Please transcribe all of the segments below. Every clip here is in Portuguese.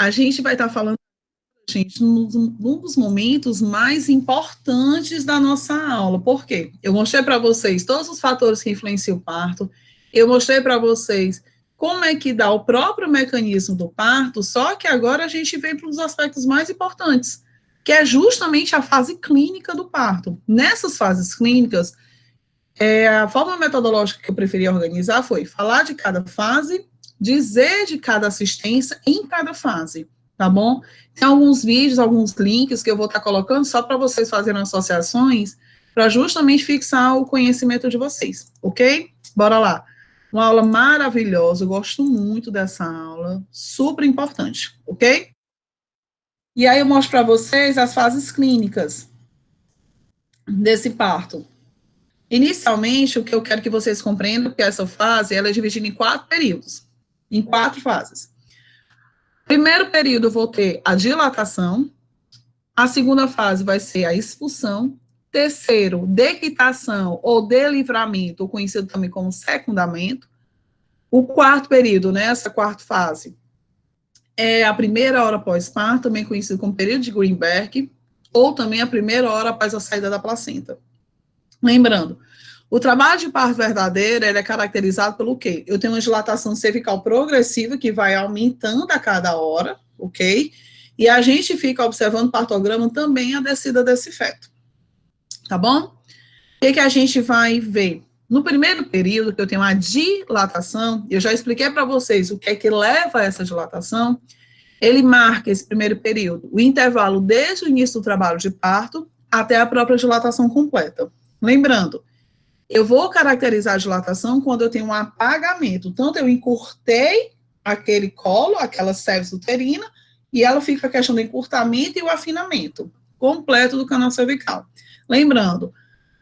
A gente vai estar falando, gente, num dos momentos mais importantes da nossa aula. Por quê? Eu mostrei para vocês todos os fatores que influenciam o parto, eu mostrei para vocês como é que dá o próprio mecanismo do parto, só que agora a gente vem para os aspectos mais importantes, que é justamente a fase clínica do parto. Nessas fases clínicas, a forma metodológica que eu preferi organizar foi falar de cada fase, dizer de cada assistência em cada fase, tá bom? Tem alguns vídeos, alguns links que eu vou estar colocando só para vocês fazerem associações, para justamente fixar o conhecimento de vocês, ok? Bora lá. Uma aula maravilhosa, eu gosto muito dessa aula, super importante, ok? E aí eu mostro para vocês as fases clínicas desse parto. Inicialmente, o que eu quero que vocês compreendam é que essa fase ela é dividida em 4 períodos, em 4 fases. Primeiro período, eu vou ter a dilatação, a segunda fase vai ser a expulsão, terceiro, dequitação ou delivramento, conhecido também como secundamento. O quarto período, né, essa quarta fase, é a primeira hora pós-parto, também conhecido como período de Greenberg, ou também a primeira hora após a saída da placenta. Lembrando, o trabalho de parto verdadeiro, ele é caracterizado pelo quê? Eu tenho uma dilatação cervical progressiva, que vai aumentando a cada hora, ok? E a gente fica observando o partograma também a descida desse feto, tá bom? O que a gente vai ver? No primeiro período, que eu tenho a dilatação, eu já expliquei para vocês o que é que leva a essa dilatação. Ele marca esse primeiro período, o intervalo desde o início do trabalho de parto até a própria dilatação completa. Lembrando, eu vou caracterizar a dilatação quando eu tenho um apagamento, tanto eu encurtei aquele colo, aquela cervix uterina, e ela fica a questão do encurtamento e o afinamento completo do canal cervical. Lembrando,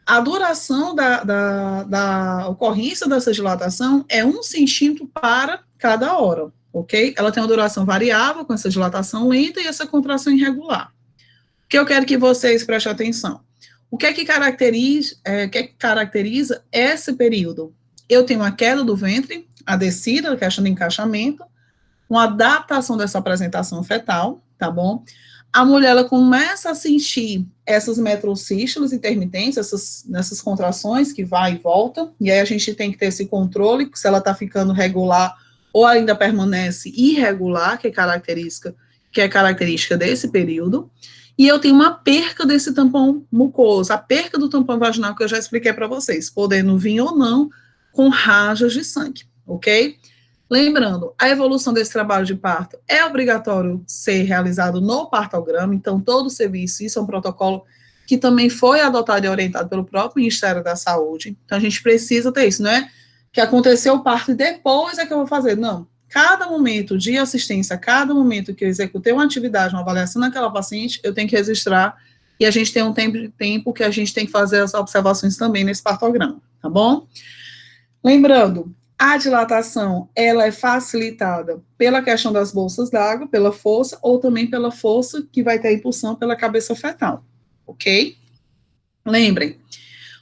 a duração da ocorrência dessa dilatação é 1 centímetro para cada hora, ok? Ela tem uma duração variável com essa dilatação lenta e essa contração irregular. O que eu quero que vocês prestem atenção? O que é que caracteriza esse período? Eu tenho a queda do ventre, a descida, a questão do encaixamento, uma adaptação dessa apresentação fetal, tá bom? A mulher, ela começa a sentir essas metrocístoles intermitentes, essas contrações que vai e volta, e aí a gente tem que ter esse controle, se ela está ficando regular ou ainda permanece irregular, que é característica desse período. E eu tenho uma perca desse tampão mucoso, a perca do tampão vaginal que eu já expliquei para vocês, podendo vir ou não com rajas de sangue, ok? Lembrando, a evolução desse trabalho de parto é obrigatório ser realizado no partograma, então todo o serviço, isso é um protocolo que também foi adotado e orientado pelo próprio Ministério da Saúde, então a gente precisa ter isso, não é que aconteceu o parto e depois é que eu vou fazer, não. Cada momento de assistência, cada momento que eu executei uma atividade, uma avaliação naquela paciente, eu tenho que registrar, e a gente tem um tempo que a gente tem que fazer as observações também nesse partograma, tá bom? Lembrando, a dilatação, ela é facilitada pela questão das bolsas d'água, pela força, ou também pela força que vai ter a impulsão pela cabeça fetal, ok? Lembrem,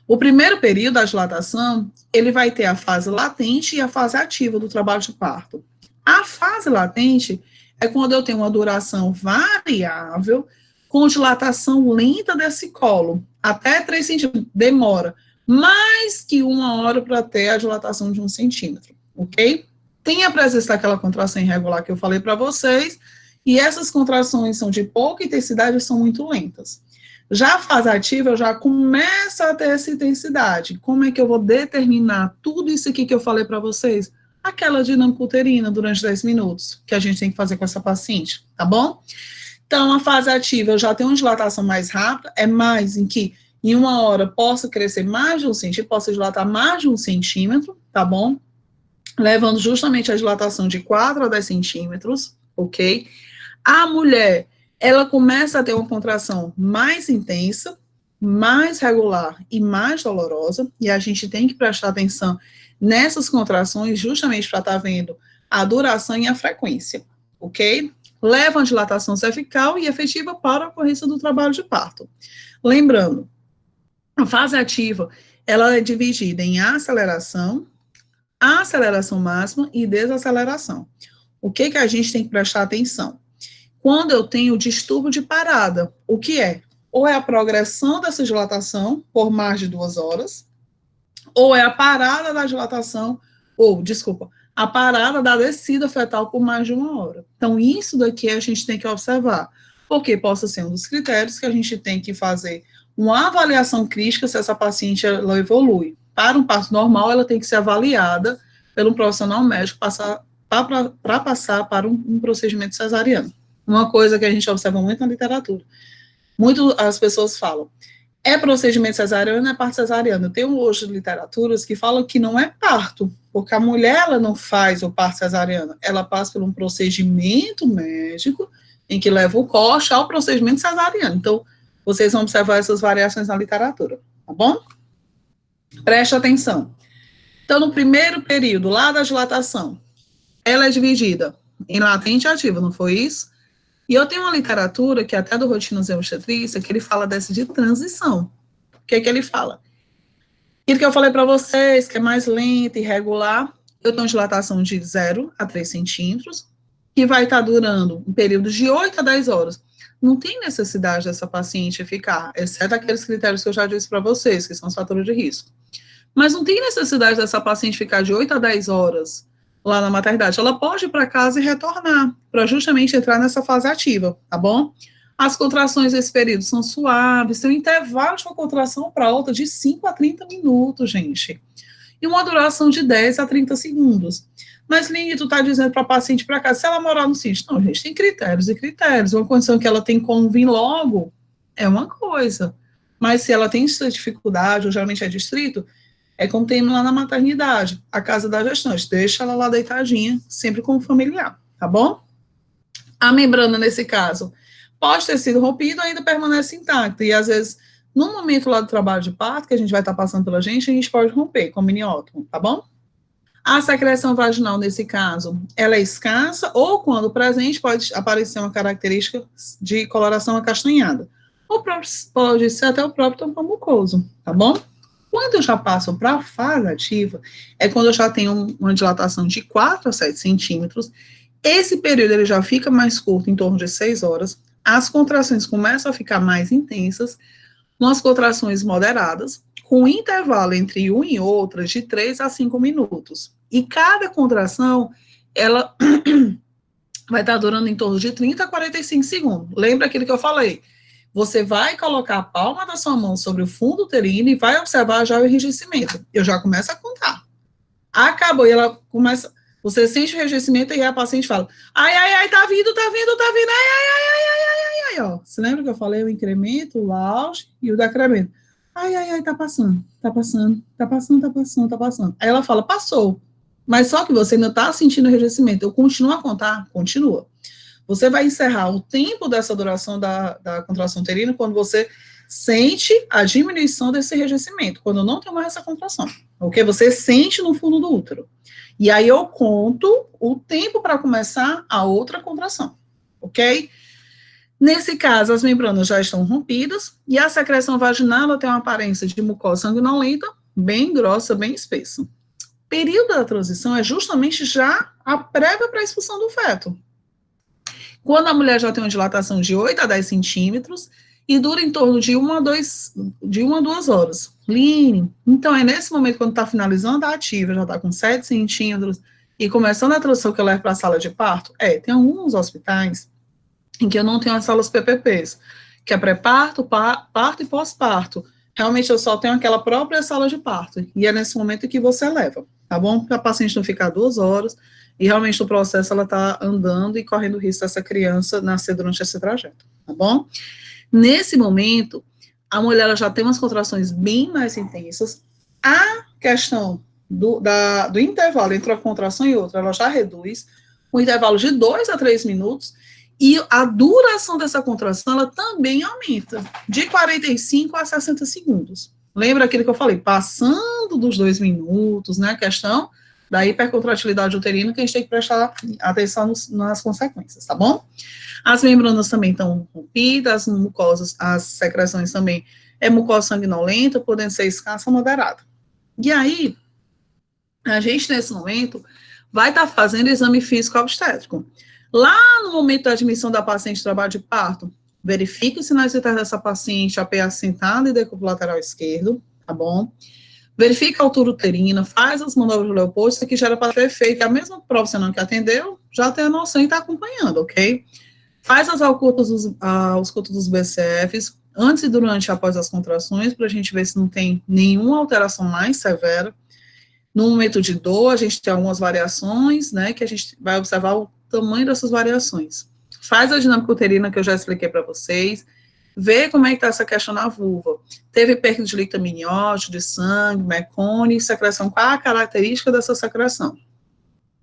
o primeiro período da dilatação, ele vai ter a fase latente e a fase ativa do trabalho de parto. A fase latente é quando eu tenho uma duração variável, com dilatação lenta desse colo, até 3 centímetros, demora mais que 1 hora para ter a dilatação de 1 centímetro, ok? Tem a presença daquela contração irregular que eu falei para vocês, e essas contrações são de pouca intensidade e são muito lentas. Já a fase ativa, eu já começo a ter essa intensidade. Como é que eu vou determinar tudo isso aqui que eu falei para vocês? Aquela dinâmica uterina durante 10 minutos, que a gente tem que fazer com essa paciente, tá bom? Então, a fase ativa, eu já tenho uma dilatação mais rápida, é mais em que em 1 hora possa crescer mais de 1 centímetro, possa dilatar mais de 1 centímetro, tá bom? Levando justamente a dilatação de 4 a 10 centímetros, ok? A mulher, ela começa a ter uma contração mais intensa, mais regular e mais dolorosa, e a gente tem que prestar atenção nessas contrações justamente para estar vendo a duração e a frequência, ok? Leva a dilatação cervical e efetiva para a ocorrência do trabalho de parto. Lembrando, a fase ativa, ela é dividida em aceleração máxima e desaceleração. O que a gente tem que prestar atenção? quando eu tenho distúrbio de parada. O que é? Ou é a progressão dessa dilatação por mais de 2 horas, ou é a parada da dilatação, ou, desculpa, a parada da descida fetal por mais de 1 hora. Então, isso daqui a gente tem que observar, porque possa ser um dos critérios que a gente tem que fazer uma avaliação crítica se essa paciente ela evolui. Para um parto normal, ela tem que ser avaliada pelo profissional médico para passar para um procedimento cesariano. Uma coisa que a gente observa muito na literatura. Muito as pessoas falam, é procedimento cesariano, é parto cesariano. Tem hoje literaturas que falam que não é parto, porque a mulher ela não faz o parto cesariano, ela passa por um procedimento médico em que leva o corte ao procedimento cesariano. Então, vocês vão observar essas variações na literatura, tá bom? Preste atenção. Então, no primeiro período, lá da dilatação, ela é dividida em latente e ativa, não foi isso? E eu tenho uma literatura, que é até do Rotinas em Obstetrícia, que ele fala dessa de transição. O que é que ele fala? Aquilo que eu falei para vocês, que é mais lento, irregular, eu tenho dilatação de 0 a 3 centímetros, que vai estar durando um período de 8 a 10 horas. Não tem necessidade dessa paciente ficar, exceto aqueles critérios que eu já disse para vocês, que são os fatores de risco. Mas não tem necessidade dessa paciente ficar de 8 a 10 horas lá na maternidade. Ela pode ir para casa e retornar, para justamente entrar nessa fase ativa, tá bom? As contrações nesse período são suaves, tem um intervalo de uma contração para outra de 5 a 30 minutos, gente. E uma duração de 10 a 30 segundos. Mas, Lini, tu está dizendo para a paciente para casa, se ela morar no sítio. Não, gente, tem critérios e critérios. Uma condição que ela tem como vir logo é uma coisa. Mas se ela tem essa dificuldade, ou geralmente é distrito, é como tem lá na maternidade, a casa da gestante, deixa ela lá deitadinha, sempre com o familiar, tá bom? A membrana, nesse caso, pode ter sido rompida, ainda permanece intacta, e às vezes, no momento lá do trabalho de parto, que a gente vai estar passando pela gente, a gente pode romper com miniótomo, tá bom? A secreção vaginal, nesse caso, ela é escassa, ou quando presente, pode aparecer uma característica de coloração acastanhada, ou pode ser até o próprio tampão mucoso, tá bom? Quando eu já passo para a fase ativa, é quando eu já tenho uma dilatação de 4 a 7 centímetros, esse período ele já fica mais curto, em torno de 6 horas, as contrações começam a ficar mais intensas, umas contrações moderadas, com intervalo entre uma e outra de 3 a 5 minutos. E cada contração, ela vai estar durando em torno de 30 a 45 segundos. Lembra aquilo que eu falei? Você vai colocar a palma da sua mão sobre o fundo uterino e vai observar já o enrijecimento. Eu já começo a contar. Acabou, e ela começa, você sente o enrijecimento e a paciente fala, ai, tá vindo, ai, ó. Você lembra que eu falei o incremento, o auge e o decremento? Ai, tá passando. Aí ela fala, passou. Mas só que você ainda tá sentindo o enrijecimento. Eu continuo a contar? Continua. Você vai encerrar o tempo dessa duração da contração uterina quando você sente a diminuição desse enrijecimento, quando não tem mais essa contração, ok? Você sente no fundo do útero. E aí eu conto o tempo para começar a outra contração, ok? Nesse caso, as membranas já estão rompidas e a secreção vaginal ela tem uma aparência de mucosa sanguinolenta, bem grossa, bem espessa. O período da transição é justamente já a prévia para a expulsão do feto. Quando a mulher já tem uma dilatação de 8 a 10 centímetros e dura em torno de 1 a 2 horas. Line, então é nesse momento, quando está finalizando a ativa, já está com 7 centímetros e começando a transição que eu levo para a sala de parto? Tem alguns hospitais em que eu não tenho as salas PPPs, que é pré-parto, parto e pós-parto. Realmente eu só tenho aquela própria sala de parto, e é nesse momento que você leva, tá bom? Para a paciente não ficar 2 horas, e realmente no processo ela está andando e correndo o risco dessa criança nascer durante esse trajeto, tá bom? Nesse momento, a mulher ela já tem umas contrações bem mais intensas, a questão do intervalo entre uma contração e outra, ela já reduz, um intervalo de 2 a 3 minutos, e a duração dessa contração, ela também aumenta, de 45 a 60 segundos. Lembra aquilo que eu falei? Passando dos 2 minutos, né, a questão da hipercontratilidade uterina, que a gente tem que prestar atenção nas consequências, tá bom? As membranas também estão rompidas, as mucosas, as secreções também, é mucosa sanguinolenta, podendo ser escassa ou moderada. E aí, a gente, nesse momento, vai estar fazendo exame físico obstétrico. Lá no momento da admissão da paciente de trabalho de parto, verifique os sinais vitais dessa paciente, APA sentada e decúbito lateral esquerdo, tá bom? Verifica a altura uterina, faz as manobras do Leopoldo, isso aqui já era para ter feito, a mesma profissional que atendeu, já tem a noção e está acompanhando, ok? Faz as auscultas dos BCFs, antes e durante e após as contrações, para a gente ver se não tem nenhuma alteração mais severa. No momento de dor, a gente tem algumas variações, né, que a gente vai observar o tamanho dessas variações. Faz a dinâmica uterina que eu já expliquei para vocês, vê como é que está essa questão na vulva. Teve perda de líquido amniótico, de sangue, mecone, secreção, qual a característica dessa secreção?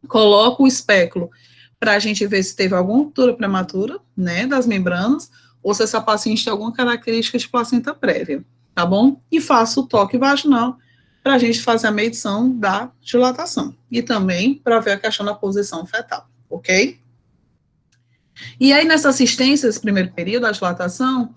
Coloca o espéculo para a gente ver se teve alguma ruptura prematura, né, das membranas, ou se essa paciente tem alguma característica de placenta prévia, tá bom? E faça o toque vaginal para a gente fazer a medição da dilatação. E também para ver a questão da posição fetal, ok? E aí, nessa assistência, esse primeiro período, da dilatação,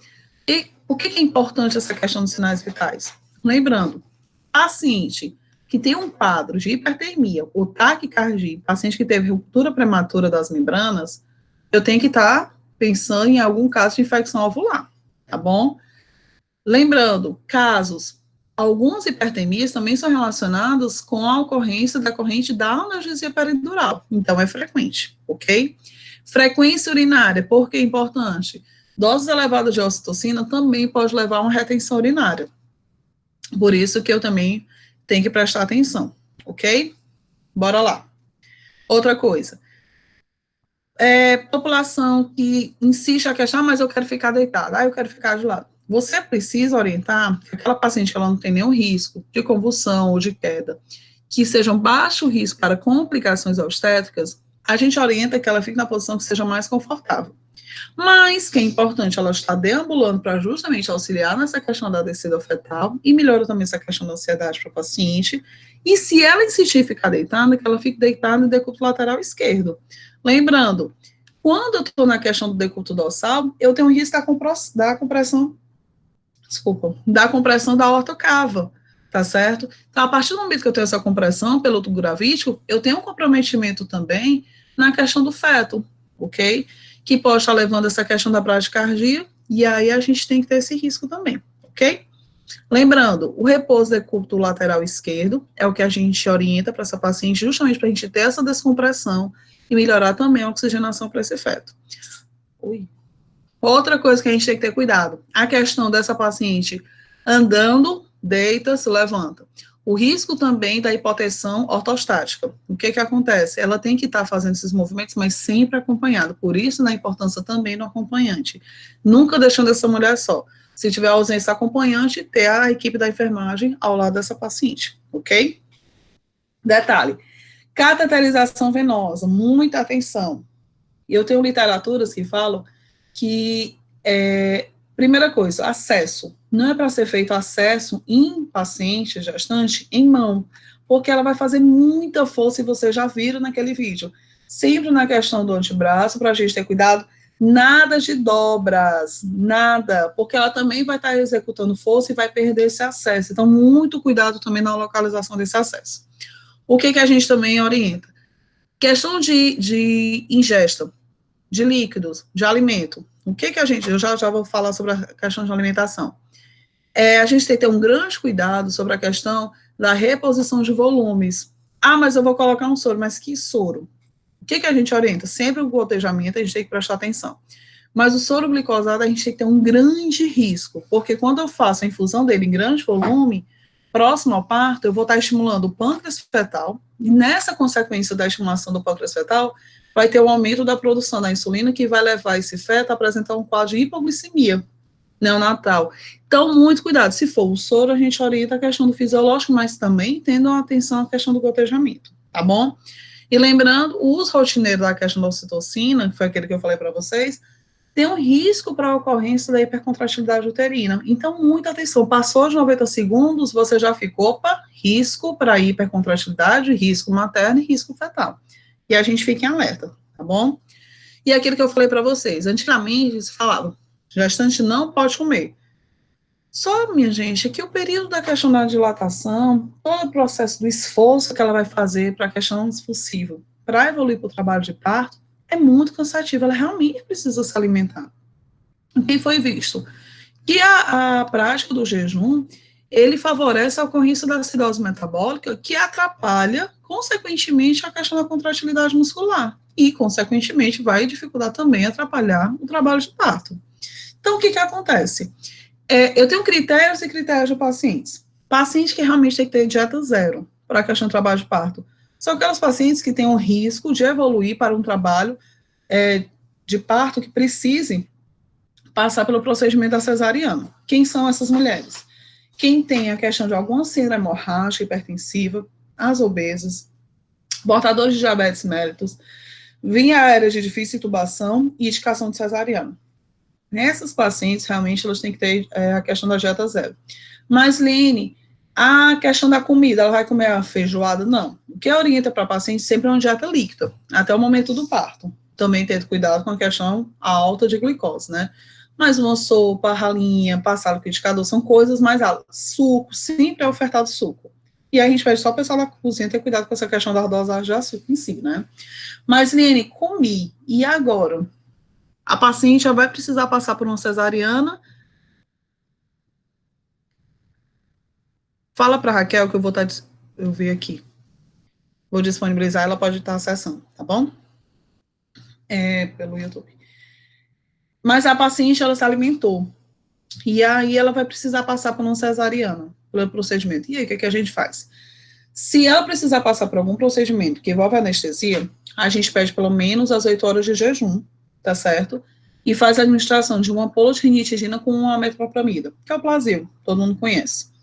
e o que é importante essa questão dos sinais vitais? Lembrando, paciente que tem um quadro de hipertermia ou taquicardia, paciente que teve ruptura prematura das membranas, eu tenho que estar pensando em algum caso de infecção alveolar, tá bom? Lembrando, algumas hipertermias também são relacionadas com a ocorrência decorrente da analgesia peridural, então é frequente, ok? Frequência urinária, por que é importante? Doses elevadas de ocitocina também pode levar a uma retenção urinária, por isso que eu também tenho que prestar atenção, ok? Bora lá. Outra coisa, população que insiste a questão, mas eu quero ficar deitada, eu quero ficar de lado. Você precisa orientar que aquela paciente que ela não tem nenhum risco de convulsão ou de queda, que seja um baixo risco para complicações obstétricas, a gente orienta que ela fique na posição que seja mais confortável. Mas que é importante ela estar deambulando para justamente auxiliar nessa questão da descida fetal e melhora também essa questão da ansiedade para o paciente. E se ela insistir em ficar deitada, que ela fique deitada no decúbito lateral esquerdo. Lembrando, quando eu estou na questão do decúbito dorsal, eu tenho um risco da compressão da ortocava, tá certo? Então, a partir do momento que eu tenho essa compressão pelo tubo gravídico, eu tenho um comprometimento também na questão do feto, ok? Que pode estar levando essa questão da bradicardia, e aí a gente tem que ter esse risco também, ok? Lembrando, o repouso decúbito lateral esquerdo é o que a gente orienta para essa paciente, justamente para a gente ter essa descompressão e melhorar também a oxigenação para esse feto. Outra coisa que a gente tem que ter cuidado, a questão dessa paciente andando, deita, se levanta. O risco também da hipotensão ortostática. O que acontece? Ela tem que estar fazendo esses movimentos, mas sempre acompanhado. Por isso, na importância também do acompanhante. Nunca deixando essa mulher só. Se tiver ausência acompanhante, ter a equipe da enfermagem ao lado dessa paciente, ok? Detalhe, cateterização venosa, muita atenção. E eu tenho literaturas que falam que, primeira coisa, acesso. Não é para ser feito acesso em paciente gestante em mão, porque ela vai fazer muita força e você já viram naquele vídeo. Sempre na questão do antebraço, para a gente ter cuidado, nada de dobras, nada, porque ela também vai estar executando força e vai perder esse acesso. Então, muito cuidado também na localização desse acesso. O que a gente também orienta? Questão de ingesta de líquidos, de alimento. O que a gente, eu já vou falar sobre a questão de alimentação. A gente tem que ter um grande cuidado sobre a questão da reposição de volumes. Mas eu vou colocar um soro, mas que soro? O que a gente orienta? Sempre o gotejamento, a gente tem que prestar atenção. Mas o soro glicosado, a gente tem que ter um grande risco, porque quando eu faço a infusão dele em grande volume, próximo ao parto, eu vou estar estimulando o pâncreas fetal, e nessa consequência da estimulação do pâncreas fetal, vai ter um aumento da produção da insulina, que vai levar esse feto a apresentar um quadro de hipoglicemia neonatal. Então, muito cuidado. Se for o soro, a gente orienta a questão do fisiológico, mas também tendo atenção à questão do gotejamento, tá bom? E lembrando, o uso rotineiro da questão da ocitocina, que foi aquele que eu falei para vocês, tem um risco para a ocorrência da hipercontratilidade uterina. Então, muita atenção. Passou de 90 segundos, você já ficou, risco para hipercontratilidade, risco materno e risco fetal. E a gente fica em alerta, tá bom? E aquilo que eu falei para vocês, antigamente se falava, gestante não pode comer. Só, minha gente, que o período da questão da dilatação, todo o processo do esforço que ela vai fazer para a questão expulsiva, para evoluir para o trabalho de parto, é muito cansativo, ela realmente precisa se alimentar. O que foi visto? Que a prática do jejum, ele favorece a ocorrência da acidose metabólica, que atrapalha, consequentemente, a questão da contratilidade muscular. E, consequentemente, vai dificultar também, atrapalhar o trabalho de parto. Então, o que acontece? Eu tenho critérios e critérios de pacientes. Pacientes que realmente tem que ter dieta zero para a questão do trabalho de parto. São aquelas pacientes que têm um risco de evoluir para um trabalho de parto que precise passar pelo procedimento da cesariana. Quem são essas mulheres? Quem tem a questão de alguma síndrome hemorrágica hipertensiva, as obesas, portadores de diabetes mellitus, via aérea de difícil intubação e indicação de cesariana. Nessas pacientes, realmente, elas têm que ter a questão da dieta zero. Mas, Lene, a questão da comida, ela vai comer a feijoada? Não. O que orienta para a paciente sempre é uma dieta líquida, até o momento do parto. Também tendo cuidado com a questão alta de glicose, né? Mas uma sopa, ralinha, passar liquidificador, são coisas mais altas. Suco, sempre é ofertado suco. E aí a gente pede só o pessoal da cozinha ter cuidado com essa questão da dosagem de açúcar em si, né? Mas, Lene, comi, e agora? A paciente já vai precisar passar por uma cesariana. Fala para a Raquel que eu vou estar, eu vi aqui. Vou disponibilizar, ela pode estar acessando, tá bom? Pelo YouTube. Mas a paciente, ela se alimentou. E aí ela vai precisar passar por uma cesariana, pelo procedimento. E aí, o que a gente faz? Se ela precisar passar por algum procedimento que envolve anestesia, a gente pede pelo menos as 8 horas de jejum, tá certo? E faz a administração de uma ampola de rinitidina com uma metoclopramida, que é o Plasil, todo mundo conhece.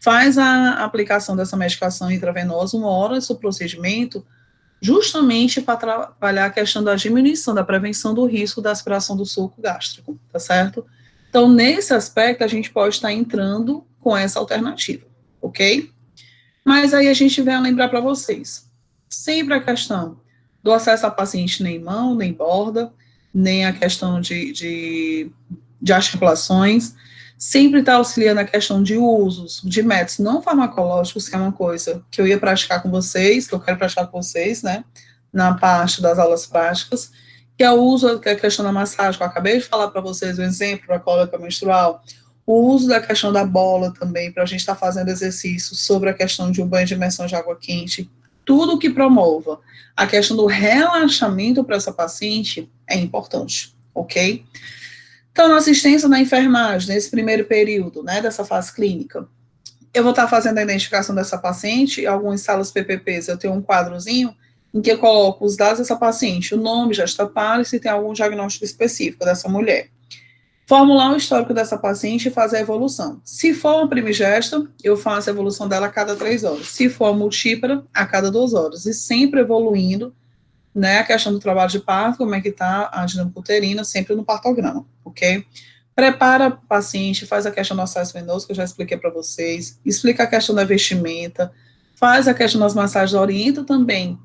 Faz a aplicação dessa medicação intravenosa 1 hora antes do procedimento, justamente para trabalhar a questão da diminuição, da prevenção do risco da aspiração do suco gástrico, tá certo? Então, nesse aspecto, a gente pode estar entrando com essa alternativa, ok? Mas aí a gente vem a lembrar para vocês, sempre a questão do acesso a paciente nem mão, nem borda, nem a questão de articulações, sempre está auxiliando a questão de usos de métodos não farmacológicos, que é uma coisa que eu ia praticar com vocês, que eu quero praticar com vocês, né, na parte das aulas práticas, que é o uso da questão da massagem, que eu acabei de falar para vocês, o exemplo da cólica menstrual, o uso da questão da bola também, para a gente estar fazendo exercício sobre a questão de um banho de imersão de água quente, tudo que promova a questão do relaxamento para essa paciente é importante, ok? Então, na assistência na enfermagem, nesse primeiro período, né, dessa fase clínica, eu vou estar fazendo a identificação dessa paciente, algumas salas PPPs, eu tenho um quadrozinho em que eu coloco os dados dessa paciente, o nome, gesta pálida, se tem algum diagnóstico específico dessa mulher. Formular o histórico dessa paciente e fazer a evolução. Se for uma primigesta, eu faço a evolução dela a cada 3 horas. Se for uma multípara, a cada 2 horas. E sempre evoluindo, né, a questão do trabalho de parto, como é que está a dinâmica uterina, sempre no partograma, ok? Prepara o paciente, faz a questão do acesso venoso, que eu já expliquei para vocês, explica a questão da vestimenta, faz a questão das massagens, orienta também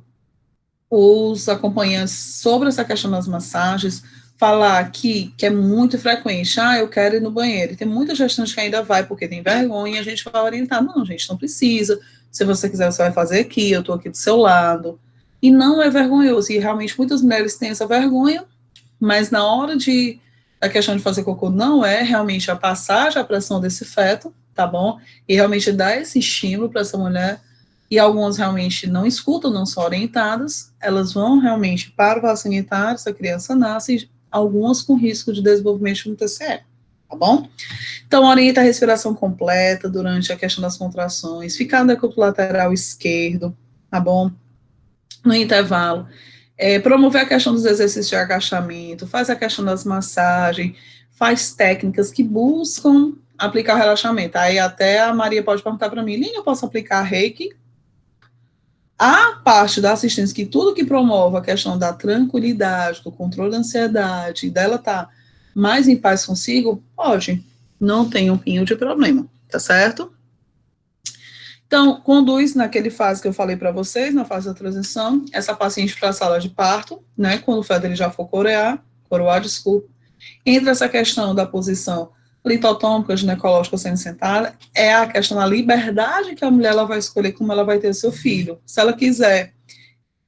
os acompanhantes sobre essa questão das massagens, falar aqui que é muito frequente, eu quero ir no banheiro, e tem muita gestante que ainda vai porque tem vergonha, e a gente vai orientar, não, gente, não precisa, se você quiser, você vai fazer aqui, eu estou aqui do seu lado, e não é vergonhoso, e realmente muitas mulheres têm essa vergonha, mas na hora da questão de fazer cocô, não é realmente a passagem, a pressão desse feto, tá bom? E realmente dá esse estímulo para essa mulher, e algumas realmente não escutam, não são orientadas, elas vão realmente para o vaso sanitário, essa criança nasce, algumas com risco de desenvolvimento de um TCE, tá bom? Então, orienta a respiração completa durante a questão das contrações, ficar no decúbito lateral esquerdo, tá bom? No intervalo, promover a questão dos exercícios de agachamento, faz a questão das massagens, faz técnicas que buscam aplicar o relaxamento. Aí até a Maria pode perguntar para mim, Lina, eu posso aplicar reiki? A parte da assistência, que tudo que promove a questão da tranquilidade, do controle da ansiedade, dela estar mais em paz consigo, pode, não tem um pinho de problema, tá certo? Então, conduz naquele fase que eu falei para vocês, na fase da transição, essa paciente para a sala de parto, né, quando o feto ele já for coroar, entra essa questão da posição litotômica, ginecológica sendo sentada, é a questão da liberdade que a mulher ela vai escolher como ela vai ter o seu filho. Se ela quiser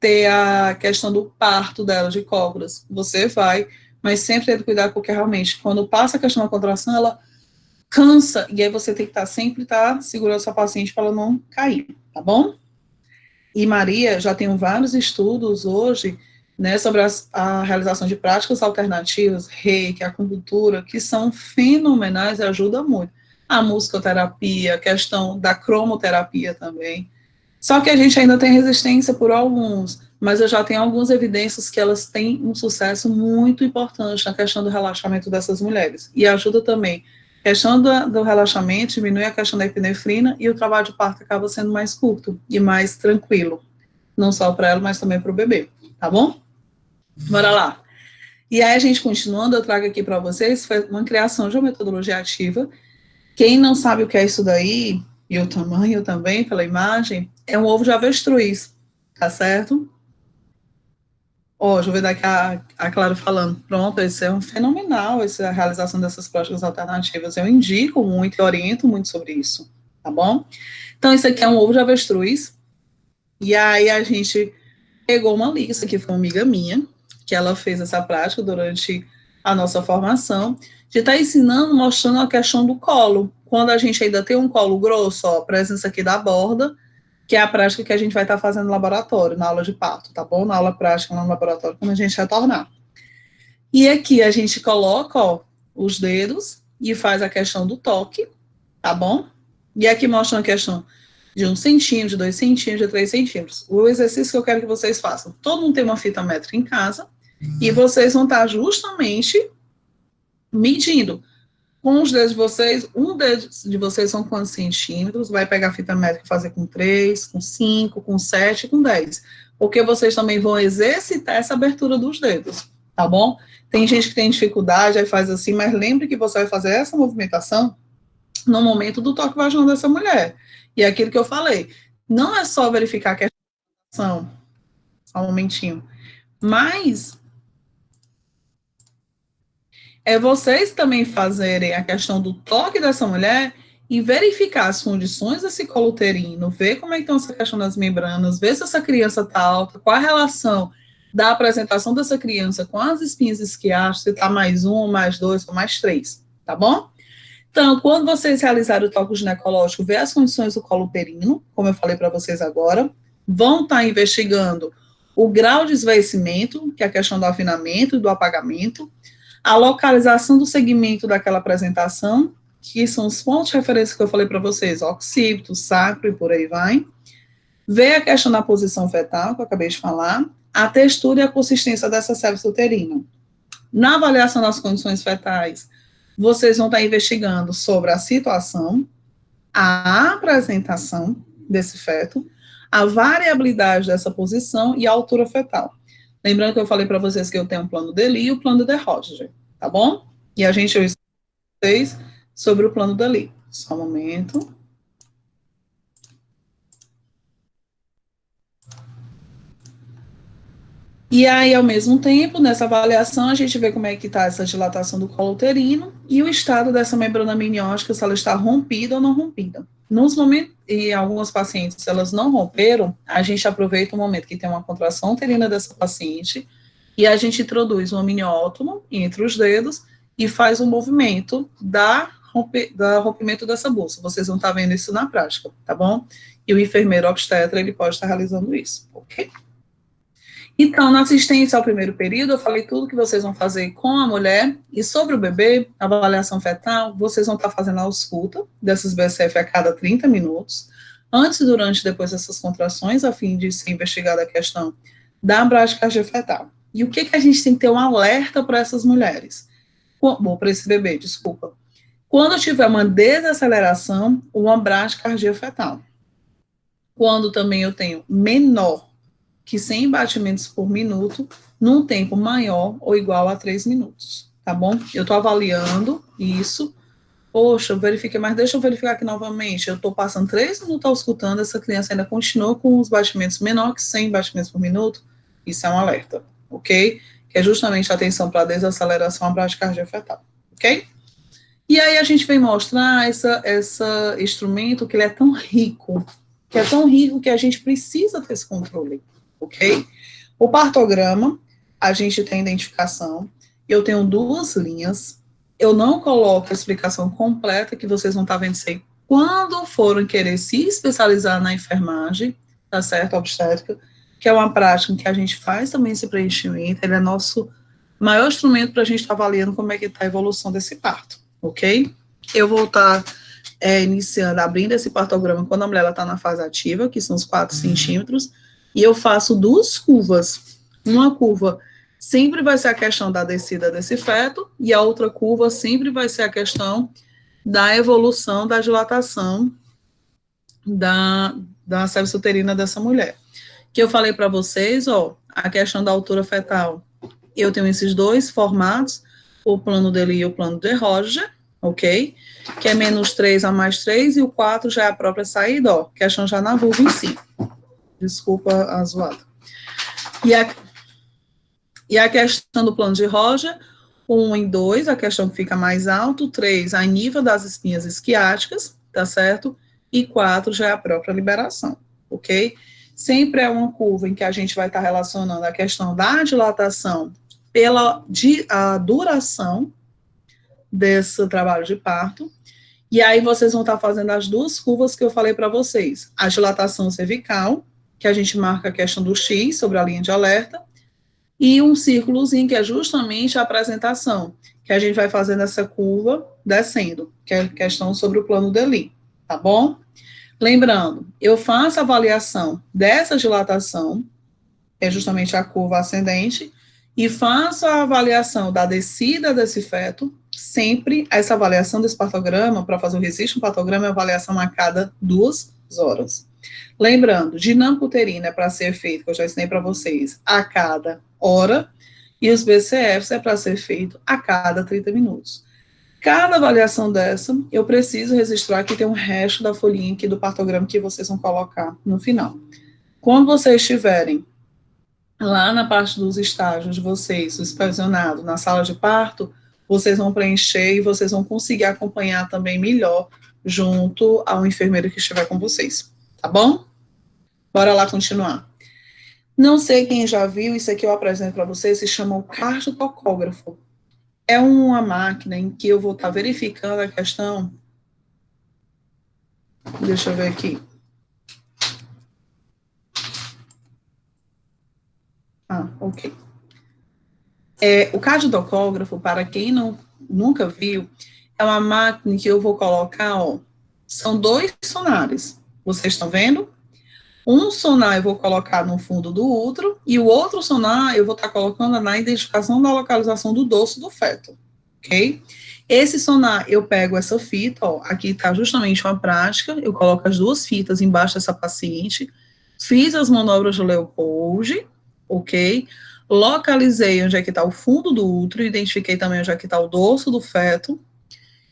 ter a questão do parto dela, de cócoras. Você vai, mas sempre tem que cuidar, porque realmente, quando passa a questão da contração, ela cansa, e aí você tem que sempre estar segurando sua paciente para ela não cair, tá bom? E Maria, já tem vários estudos hoje, né, sobre a realização de práticas alternativas, reiki, acupuntura, que são fenomenais e ajudam muito. A musicoterapia, a questão da cromoterapia também. Só que a gente ainda tem resistência por alguns, mas eu já tenho algumas evidências que elas têm um sucesso muito importante na questão do relaxamento dessas mulheres. E ajuda também. A questão do relaxamento diminui a questão da epinefrina e o trabalho de parto acaba sendo mais curto e mais tranquilo. Não só para ela, mas também para o bebê. Tá bom? Bora lá. E aí, a gente continuando, eu trago aqui para vocês uma criação de uma metodologia ativa. Quem não sabe o que é isso daí, e o tamanho também, pela imagem, é um ovo de avestruz, tá certo? Ó, deixa eu ver daqui a Clara falando. Pronto, esse é um fenomenal, essa realização dessas práticas alternativas. Eu indico muito e oriento muito sobre isso, tá bom? Então, isso aqui é um ovo de avestruz. E aí, a gente pegou uma lista, que foi uma amiga minha, que ela fez essa prática durante a nossa formação, de estar ensinando, mostrando a questão do colo. Quando a gente ainda tem um colo grosso, ó, presença aqui da borda, que é a prática que a gente vai estar fazendo no laboratório, na aula de parto, tá bom? Na aula prática no laboratório, quando a gente retornar. E aqui a gente coloca, ó, os dedos e faz a questão do toque, tá bom? E aqui mostra a questão de 1 centímetro, de 2 centímetros, de 3 centímetros. O exercício que eu quero que vocês façam. Todo mundo tem uma fita métrica em casa e vocês vão estar justamente medindo com os dedos de vocês. Um dedo de vocês são quantos centímetros? Vai pegar a fita métrica e fazer com 3, com 5, com 7, com 10. Porque vocês também vão exercitar essa abertura dos dedos, tá bom? Tem gente que tem dificuldade, aí faz assim, mas lembre que você vai fazer essa movimentação no momento do toque vaginal dessa mulher. E é aquilo que eu falei, não é só verificar a questão, só um momentinho, mas é vocês também fazerem a questão do toque dessa mulher e verificar as condições desse colo uterino, ver como é que estão essa questão das membranas, ver se essa criança está alta, qual a relação da apresentação dessa criança com as espinhas isquiásticas, se está mais um, mais dois ou mais três, tá bom? Então, quando vocês realizarem o toque ginecológico, ver as condições do colo uterino, como eu falei para vocês agora, vão estar investigando o grau de esvaecimento, que é a questão do afinamento e do apagamento, a localização do segmento daquela apresentação, que são os pontos de referência que eu falei para vocês, occipito, sacro e por aí vai. Ver a questão da posição fetal, que eu acabei de falar, a textura e a consistência dessa cervix uterina. Na avaliação das condições fetais, vocês vão estar investigando sobre a situação, a apresentação desse feto, a variabilidade dessa posição e a altura fetal. Lembrando que eu falei para vocês que eu tenho um plano de Lee e o plano de Rodger, tá bom? E a gente vai vocês sobre o plano de Lee. Só um momento. E aí, ao mesmo tempo, nessa avaliação, a gente vê como é que está essa dilatação do colo uterino e o estado dessa membrana amniótica, se ela está rompida ou não rompida. Nos momentos, e algumas pacientes, se elas não romperam, a gente aproveita o momento que tem uma contração uterina dessa paciente e a gente introduz um amniótomo entre os dedos e faz um movimento da rompimento dessa bolsa. Vocês vão estar vendo isso na prática, tá bom? E o enfermeiro obstetra, ele pode estar realizando isso, ok? Então, na assistência ao primeiro período, eu falei tudo que vocês vão fazer com a mulher, e sobre o bebê, a avaliação fetal, vocês vão estar fazendo a ausculta dessas BSF a cada 30 minutos, antes, durante e depois dessas contrações, a fim de ser investigada a questão da bradicardia fetal. E o que a gente tem que ter um alerta para essas mulheres? Bom, para esse bebê, desculpa. Quando tiver uma desaceleração, uma bradicardia fetal. Quando também eu tenho menor que 100 batimentos por minuto, num tempo maior ou igual a 3 minutos, tá bom? Eu tô avaliando isso. Poxa, eu verifiquei, mas deixa eu verificar aqui novamente. Eu tô passando 3 minutos auscultando, essa criança ainda continua com os batimentos menor que 100 batimentos por minuto. Isso é um alerta, ok? Que é justamente a atenção para a desaceleração, a bradicardia fetal, ok? E aí a gente vem mostrar esse instrumento que ele é tão rico, que é tão rico que a gente precisa ter esse controle, ok? O partograma, a gente tem identificação, eu tenho 2 linhas, eu não coloco a explicação completa, que vocês vão estar vendo isso aí, quando forem querer se especializar na enfermagem, tá certo, obstétrica, que é uma prática que a gente faz também esse preenchimento, ele é nosso maior instrumento para a gente estar avaliando como é que está a evolução desse parto, ok? Eu vou estar iniciando, abrindo esse partograma quando a mulher está na fase ativa, que são os 4 centímetros, e eu faço 2 curvas. Uma curva sempre vai ser a questão da descida desse feto, e a outra curva sempre vai ser a questão da evolução da dilatação da cervix uterina dessa mulher. Que eu falei para vocês, ó, a questão da altura fetal. Eu tenho esses 2 formatos, o plano dele e o plano de Roger, ok? Que é -3 a +3, e o 4 já é a própria saída, ó, questão já na vulva em si. Desculpa a zoada. E a questão do plano de Roger, 1 e 2, a questão que fica mais alto, 3, a nível das espinhas isquiáticas, tá certo? E 4 já é a própria liberação, ok? Sempre é uma curva em que a gente vai estar relacionando a questão da dilatação pela a duração desse trabalho de parto, e aí vocês vão estar fazendo as 2 curvas que eu falei para vocês, a dilatação cervical, que a gente marca a questão do X sobre a linha de alerta, e um círculozinho que é justamente a apresentação, que a gente vai fazendo essa curva descendo, que é a questão sobre o plano Deli, tá bom? Lembrando, eu faço a avaliação dessa dilatação, que é justamente a curva ascendente, e faço a avaliação da descida desse feto, sempre essa avaliação desse partograma, para fazer o registro do partograma, é avaliação a cada 2 horas. Lembrando, dinâmica uterina é para ser feito, que eu já ensinei para vocês, a cada hora, e os BCFs é para ser feito a cada 30 minutos. Cada avaliação dessa, eu preciso registrar que tem um resto da folhinha aqui do partograma que vocês vão colocar no final. Quando vocês estiverem lá na parte dos estágios de vocês, supervisionado, na sala de parto, vocês vão preencher e vocês vão conseguir acompanhar também melhor junto ao enfermeiro que estiver com vocês, tá bom? Bora lá continuar. Não sei quem já viu, isso aqui eu apresento para vocês, se chama o cardiotocógrafo. É uma máquina em que eu vou estar verificando a questão. Deixa eu ver aqui. Ok. O cardiotocógrafo, para quem nunca viu, é uma máquina que eu vou colocar, ó, são 2 sonares. Vocês estão vendo? Um sonar eu vou colocar no fundo do útero, e o outro sonar eu vou estar colocando na identificação da localização do dorso do feto, ok? Esse sonar, eu pego essa fita, ó, aqui está justamente uma prática, eu coloco as 2 fitas embaixo dessa paciente, fiz as manobras do Leopold, ok? Localizei onde é que está o fundo do útero, identifiquei também onde é que está o dorso do feto,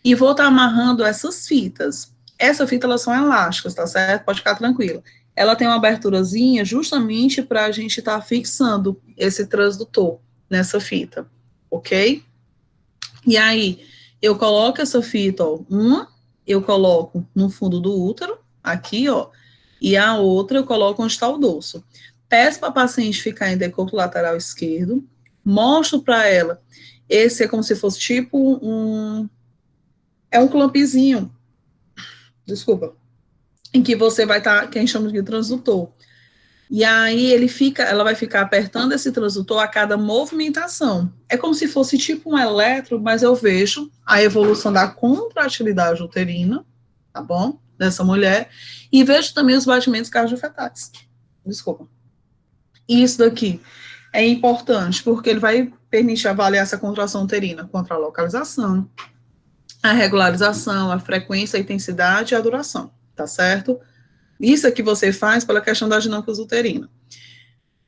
e vou estar amarrando essas fitas. Essas fitas, elas são elásticas, tá certo? Pode ficar tranquila. Ela tem uma aberturazinha justamente para a gente estar fixando esse transdutor nessa fita, ok? E aí, eu coloco essa fita, ó, eu coloco no fundo do útero, aqui, ó, e a outra eu coloco onde está o dorso. Peço para a paciente ficar em decúbito lateral esquerdo, mostro para ela, esse é como se fosse tipo um clampzinho, desculpa, em que você vai estar, que a gente chama de transdutor. E aí ela vai ficar apertando esse transdutor a cada movimentação. É como se fosse tipo um eletro, mas eu vejo a evolução da contratilidade uterina, tá bom? Dessa mulher, e vejo também os batimentos cardiofetais. Desculpa. Isso daqui é importante, porque ele vai permitir avaliar essa contração uterina contra a localização, a regularização, a frequência, a intensidade e a duração, tá certo? Isso é que você faz pela questão da dinâmica uterina.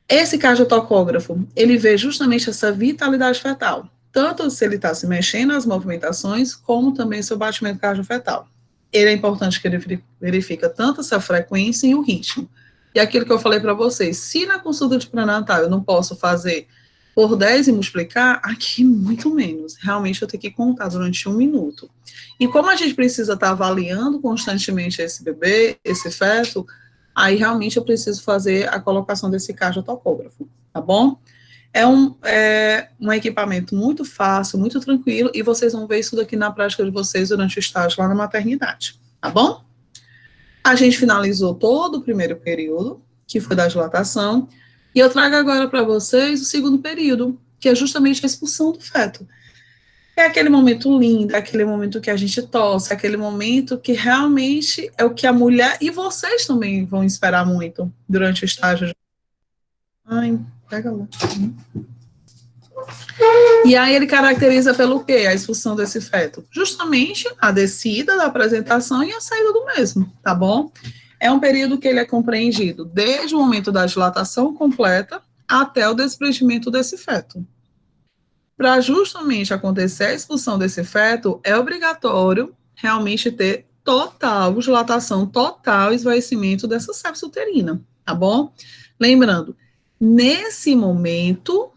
Esse cardiotocógrafo, ele vê justamente essa vitalidade fetal, tanto se ele está se mexendo nas movimentações, como também seu batimento cardiofetal. Ele é importante que ele verifica tanto essa frequência e o ritmo. E aquilo que eu falei para vocês, se na consulta de pré-natal eu não posso fazer por 10 e multiplicar, aqui muito menos. Realmente eu tenho que contar durante 1 minuto. E como a gente precisa estar avaliando constantemente esse bebê, esse feto, aí realmente eu preciso fazer a colocação desse cardiotocógrafo, tá bom? É um equipamento muito fácil, muito tranquilo, e vocês vão ver isso daqui na prática de vocês durante o estágio lá na maternidade, tá bom? A gente finalizou todo o primeiro período, que foi da dilatação, e eu trago agora para vocês o segundo período, que é justamente a expulsão do feto. É aquele momento lindo, é aquele momento que a gente torce, é aquele momento que realmente é o que a mulher, e vocês também vão esperar muito durante o estágio. Ai, pega lá. E aí ele caracteriza pelo quê? A expulsão desse feto? Justamente a descida da apresentação e a saída do mesmo, tá bom? É um período que ele é compreendido desde o momento da dilatação completa até o desprendimento desse feto. Para justamente acontecer a expulsão desse feto, é obrigatório realmente ter total dilatação, total esvaecimento dessa sepse uterina, tá bom? Lembrando, nesse momento,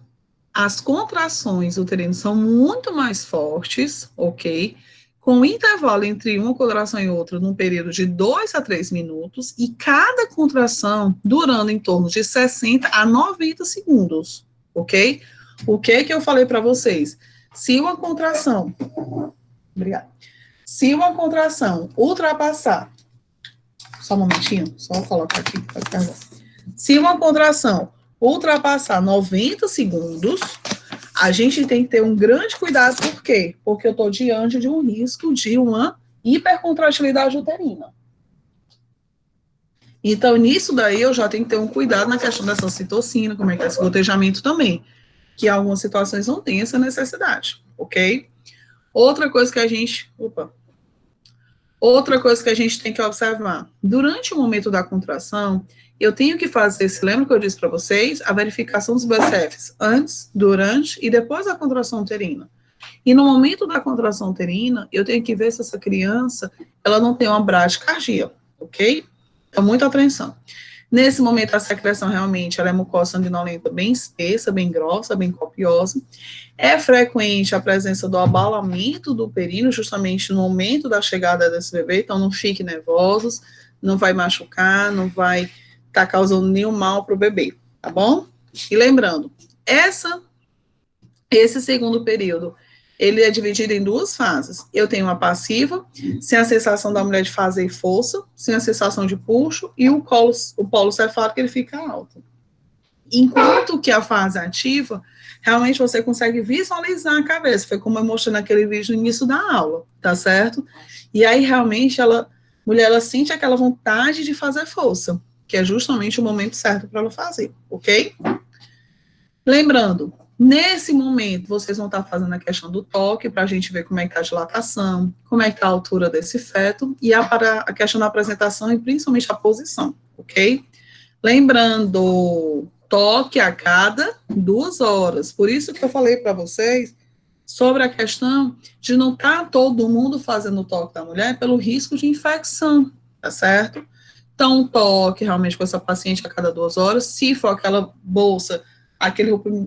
as contrações uterinas são muito mais fortes, ok? Com intervalo entre uma contração e outra num período de 2 a 3 minutos, e cada contração durando em torno de 60 a 90 segundos, ok? O que eu falei para vocês? Se uma contração, obrigada. Se uma contração ultrapassar, só um momentinho, só colocar aqui para carregar. Se uma contração ultrapassar 90 segundos, a gente tem que ter um grande cuidado, por quê? Porque eu estou diante de um risco de uma hipercontratilidade uterina. Então, nisso daí, eu já tenho que ter um cuidado na questão dessa citocina, como é que é esse gotejamento também, que em algumas situações não tem essa necessidade, ok? Outra coisa que a gente tem que observar, durante o momento da contração, eu tenho que fazer, se lembra que eu disse para vocês, a verificação dos BCFs antes, durante e depois da contração uterina. E no momento da contração uterina, eu tenho que ver se essa criança, ela não tem uma bradicardia, ok? Então, muita atenção. Nesse momento, a secreção realmente, ela é mucosa sanguinolenta bem espessa, bem grossa, bem copiosa. É frequente a presença do abalamento do períneo, justamente no momento da chegada desse bebê, então não fiquem nervosos, não vai machucar, não vai estar causando nenhum mal para o bebê, tá bom? E lembrando, esse segundo período, ele é dividido em duas fases. Eu tenho uma passiva, sem a sensação da mulher de fazer força, sem a sensação de puxo, e o polo cefálico, ele fica alto. Enquanto que a fase ativa, realmente você consegue visualizar a cabeça, foi como eu mostrei naquele vídeo no início da aula, tá certo? E aí, realmente, mulher, ela sente aquela vontade de fazer força, que é justamente o momento certo para ela fazer, ok? Lembrando, nesse momento, vocês vão estar fazendo a questão do toque, para a gente ver como é que está a dilatação, como é que está a altura desse feto, e a questão da apresentação e principalmente a posição, ok? Lembrando, toque a cada 2 horas. Por isso que eu falei para vocês sobre a questão de não estar todo mundo fazendo o toque da mulher pelo risco de infecção, tá certo? Então, um toque realmente com essa paciente a cada 2 horas, se for aquela bolsa,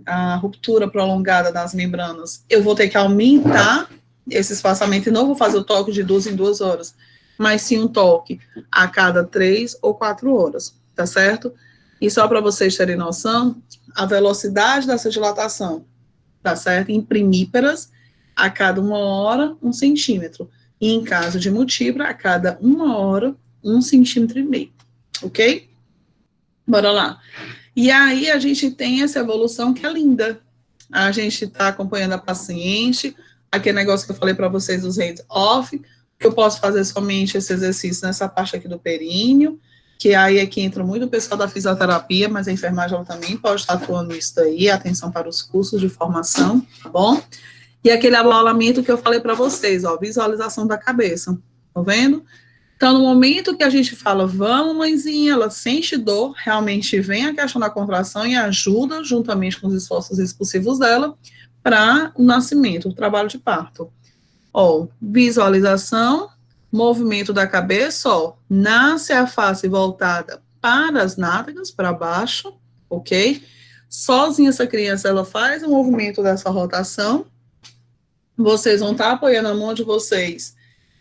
a ruptura prolongada das membranas, eu vou ter que aumentar esse espaçamento e não vou fazer o toque de 2 em 2 horas, mas sim um toque a cada 3 ou 4 horas, tá certo? E só para vocês terem noção, a velocidade dessa dilatação, tá certo? Em primíparas, a cada 1 hora, 1 centímetro. E em caso de multipla, a cada 1 hora, 1,5 centímetros, ok? Bora lá. E aí a gente tem essa evolução que é linda. A gente está acompanhando a paciente, aquele negócio que eu falei para vocês dos hands-off, que eu posso fazer somente esse exercício nessa parte aqui do períneo, que aí é que entra muito o pessoal da fisioterapia, mas a enfermagem ela também pode estar atuando nisso daí, atenção para os cursos de formação, tá bom? E aquele abalamento que eu falei para vocês, ó, visualização da cabeça, tá vendo? Então, no momento que a gente fala, vamos, mãezinha, ela sente dor, realmente vem a questão da contração e ajuda, juntamente com os esforços expulsivos dela, para o nascimento, o trabalho de parto. Ó, visualização, movimento da cabeça, ó, nasce a face voltada para as nádegas, para baixo, ok? Sozinha essa criança, ela faz o movimento dessa rotação, vocês vão estar apoiando a mão de vocês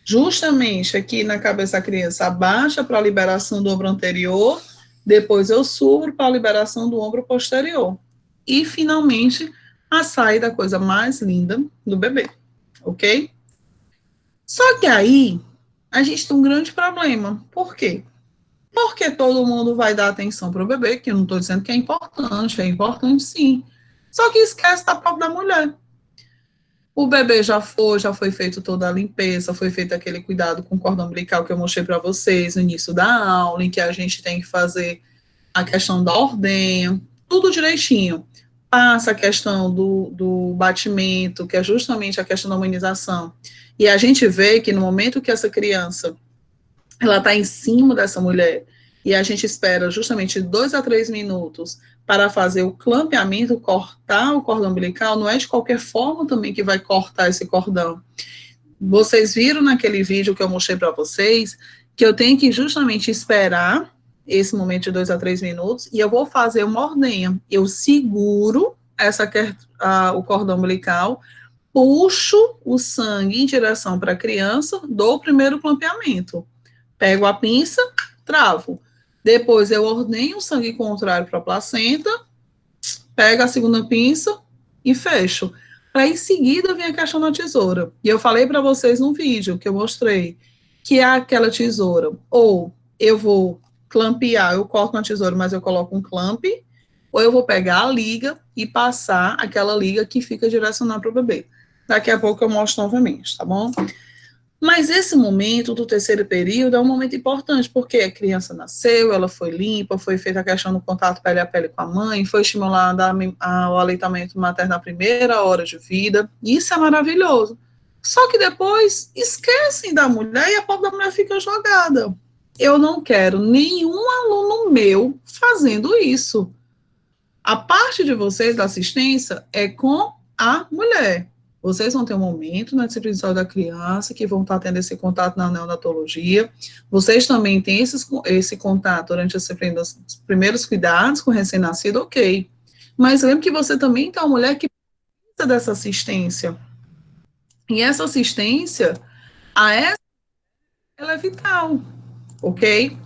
justamente aqui na cabeça da criança, abaixa para a liberação do ombro anterior, depois eu subo para a liberação do ombro posterior. E, finalmente, a saída, a coisa mais linda do bebê, ok? Só que aí, a gente tem um grande problema. Por quê? Porque todo mundo vai dar atenção para o bebê, que eu não estou dizendo que é importante sim. Só que esquece da própria mulher. O bebê já foi feito toda a limpeza, foi feito aquele cuidado com o cordão umbilical que eu mostrei para vocês no início da aula, em que a gente tem que fazer a questão da ordenha, tudo direitinho. Passa a questão do batimento, que é justamente a questão da humanização. E a gente vê que no momento que essa criança ela está em cima dessa mulher e a gente espera justamente 2 a 3 minutos para fazer o clampeamento, cortar o cordão umbilical, não é de qualquer forma também que vai cortar esse cordão. Vocês viram naquele vídeo que eu mostrei para vocês que eu tenho que justamente esperar esse momento de 2 a 3 minutos e eu vou fazer uma ordenha. Eu seguro o cordão umbilical, puxo o sangue em direção para a criança, dou o primeiro clampeamento. Pego a pinça, travo. Depois eu ordenho o sangue contrário para a placenta, pego a segunda pinça e fecho. Para em seguida vir a questão da tesoura. E eu falei para vocês no vídeo que eu mostrei que é aquela tesoura, ou eu vou clampear, eu corto na tesoura, mas eu coloco um clamp, ou eu vou pegar a liga e passar aquela liga que fica direcionada para o bebê. Daqui a pouco eu mostro novamente, tá bom? Mas esse momento do terceiro período é um momento importante, porque a criança nasceu, ela foi limpa, foi feita a questão do contato pele a pele com a mãe, foi estimulado o aleitamento materno na primeira hora de vida, isso é maravilhoso. Só que depois esquecem da mulher e a pobre da mulher fica jogada. Eu não quero nenhum aluno meu fazendo isso. A parte de vocês da assistência é com a mulher. Vocês vão ter um momento na disciplina de saúde da criança que vão estar tendo esse contato na neonatologia. Vocês também têm esse contato durante a disciplina dos primeiros cuidados com o recém-nascido, ok. Mas lembre que você também tem uma mulher que precisa dessa assistência. E essa assistência, ela é vital, ok?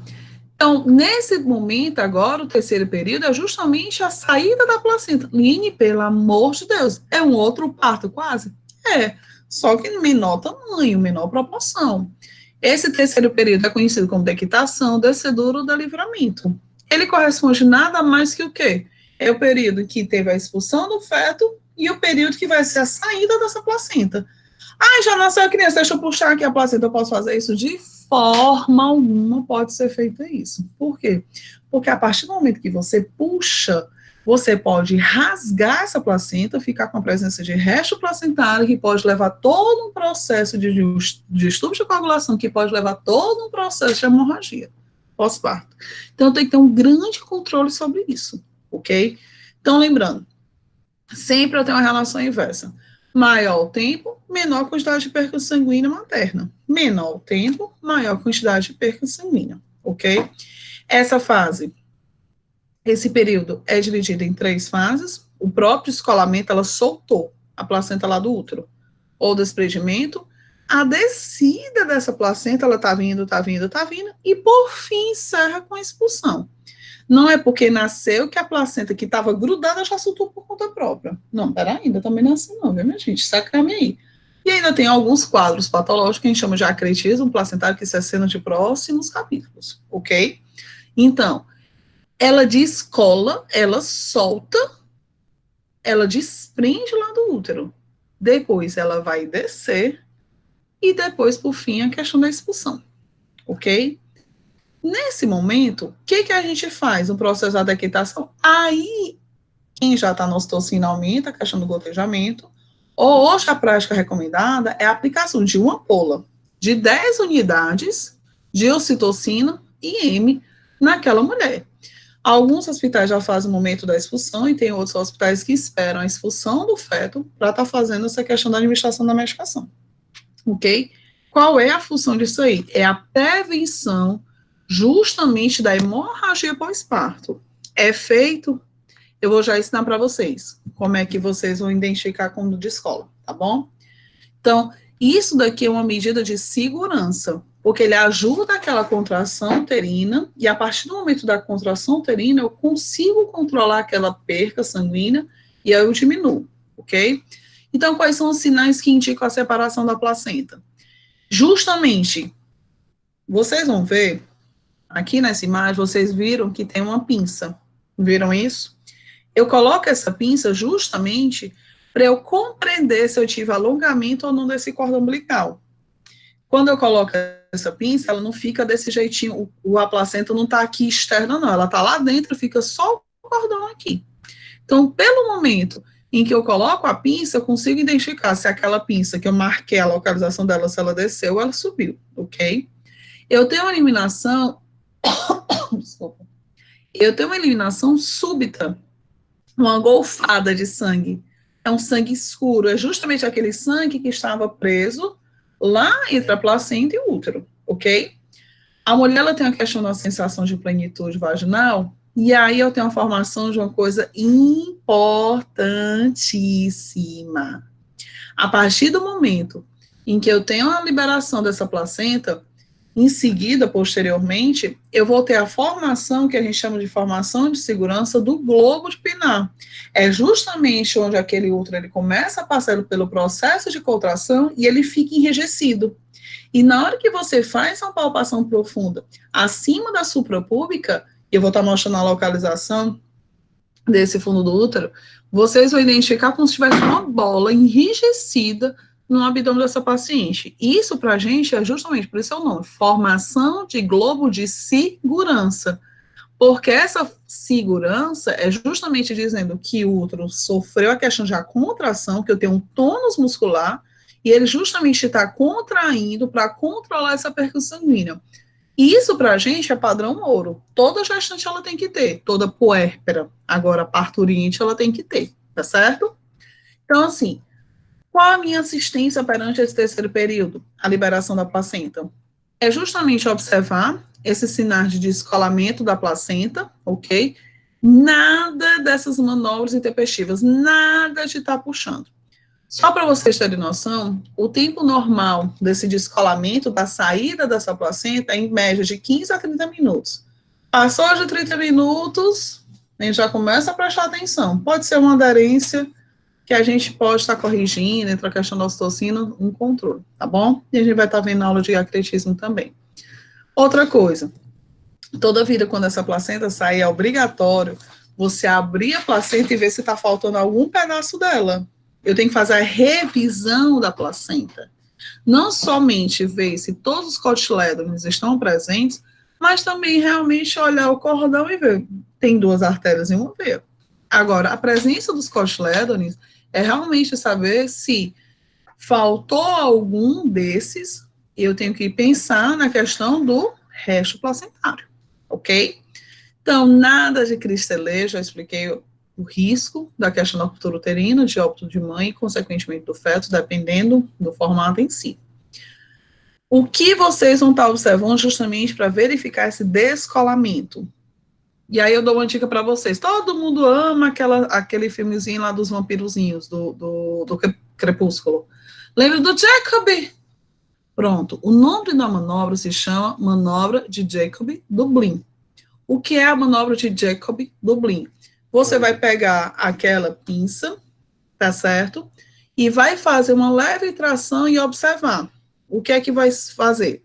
Então, nesse momento agora, o terceiro período é justamente a saída da placenta. Line, pelo amor de Deus, é um outro parto quase? É, só que menor tamanho, menor proporção. Esse terceiro período é conhecido como dequitação, descedura ou livramento. Ele corresponde nada mais que o quê? É o período em que teve a expulsão do feto e o período que vai ser a saída dessa placenta. Ah, já nasceu a criança, deixa eu puxar aqui a placenta, eu posso fazer isso? De forma alguma pode ser feito isso. Por quê? Porque a partir do momento que você puxa, você pode rasgar essa placenta, ficar com a presença de resto placentário, que pode levar todo um processo de distúrbio de coagulação, que pode levar todo um processo de hemorragia pós-parto. Então, tem que ter um grande controle sobre isso, ok? Então, lembrando, sempre eu tenho uma relação inversa. Maior o tempo, menor a quantidade de percurso sanguínea materna. Menor o tempo, maior a quantidade de percurso sanguínea, ok? Essa fase, esse período é dividido em 3 fases. O próprio escolamento, ela soltou a placenta lá do útero, ou desprendimento. A descida dessa placenta, ela tá vindo, e por fim encerra com a expulsão. Não é porque nasceu que a placenta que estava grudada já soltou por conta própria. Não, peraí, ainda também não é assim não, viu, minha gente? Sacame aí. E ainda tem alguns quadros patológicos que a gente chama de acretismo placentário, que isso é cena de próximos capítulos, ok? Então, ela descola, ela solta, ela desprende lá do útero. Depois ela vai descer e depois, por fim, a questão da expulsão, ok? Nesse momento, o que a gente faz no processo da dequitação? Aí, quem já está no ocitocina aumenta a questão do gotejamento, ou hoje a prática recomendada é a aplicação de uma ampola de 10 unidades de ocitocina IM naquela mulher. Alguns hospitais já fazem o momento da expulsão e tem outros hospitais que esperam a expulsão do feto para estar fazendo essa questão da administração da medicação, ok? Qual é a função disso aí? É a prevenção justamente da hemorragia pós-parto. É feito, eu vou já ensinar para vocês como é que vocês vão identificar quando de escola, tá bom? Então, Isso daqui é uma medida de segurança, porque ele ajuda aquela contração uterina, e a partir do momento da contração uterina, eu consigo controlar aquela perca sanguínea, e aí eu diminuo, ok? Então, quais são os sinais que indicam a separação da placenta? Justamente, vocês vão ver, aqui nessa imagem, vocês viram que tem uma pinça, viram isso? Eu coloco essa pinça justamente para eu compreender se eu tive alongamento ou não desse cordão umbilical. Quando eu coloco essa pinça, ela não fica desse jeitinho, a placenta não está aqui externa, não, ela está lá dentro, fica só o cordão aqui. Então, pelo momento em que eu coloco a pinça, eu consigo identificar se aquela pinça que eu marquei a localização dela, se ela desceu ou ela subiu, ok? Eu tenho uma eliminação, desculpa, eu tenho uma eliminação súbita, uma golfada de sangue. É um sangue escuro, é justamente aquele sangue que estava preso lá entre a placenta e o útero, ok? A mulher, ela tem a questão da sensação de plenitude vaginal, e aí eu tenho a formação de uma coisa importantíssima. A partir do momento em que eu tenho a liberação dessa placenta, em seguida, posteriormente, eu vou ter a formação, que a gente chama de formação de segurança, do globo de Pinat. É justamente onde aquele útero ele começa a passar pelo processo de contração e ele fica enrijecido. E na hora que você faz uma palpação profunda acima da suprapúbica, e eu vou estar mostrando a localização desse fundo do útero, vocês vão identificar como se tivesse uma bola enrijecida no abdômen dessa paciente. Isso para a gente é justamente, por isso é o nome, formação de globo de segurança. Porque essa segurança é justamente dizendo que o útero sofreu a questão de a contração, que eu tenho um tônus muscular, e ele justamente está contraindo para controlar essa percussão sanguínea. E isso para a gente é padrão ouro. Toda gestante ela tem que ter, toda puérpera, agora parturiente ela tem que ter, tá certo? Então, assim, qual a minha assistência perante esse terceiro período? A liberação da placenta. É justamente observar esses sinais de descolamento da placenta, ok? Nada dessas manobras intempestivas, nada de estar puxando. Só para vocês terem noção, o tempo normal desse descolamento, da saída dessa placenta, é em média de 15 a 30 minutos. Passou de 30 minutos, a gente já começa a prestar atenção. Pode ser uma aderência que a gente pode estar corrigindo, entre a questão da ocitocina, um controle, tá bom? E a gente vai estar vendo aula de acretismo também. Outra coisa, toda vida quando essa placenta sair, é obrigatório você abrir a placenta e ver se está faltando algum pedaço dela. Eu tenho que fazer a revisão da placenta. Não somente ver se todos os cotilédones estão presentes, mas também realmente olhar o cordão e ver. Tem duas artérias e uma veia. Agora, a presença dos cotilédones é realmente saber se faltou algum desses, eu tenho que pensar na questão do resto placentário, ok? Então, nada de cristalejo, já expliquei o risco da questão da ruptura uterina, de óbito de mãe e, consequentemente, do feto, dependendo do formato em si. O que vocês vão estar observando justamente para verificar esse descolamento? E aí eu dou uma dica para vocês. Todo mundo ama aquele filmezinho lá dos vampirozinhos, do Crepúsculo. Lembra do Jacob? Pronto. O nome da manobra se chama manobra de Jacob-Dublin. O que é a manobra de Jacob-Dublin? Você vai pegar aquela pinça, tá certo? E vai fazer uma leve tração e observar. O que é que vai fazer?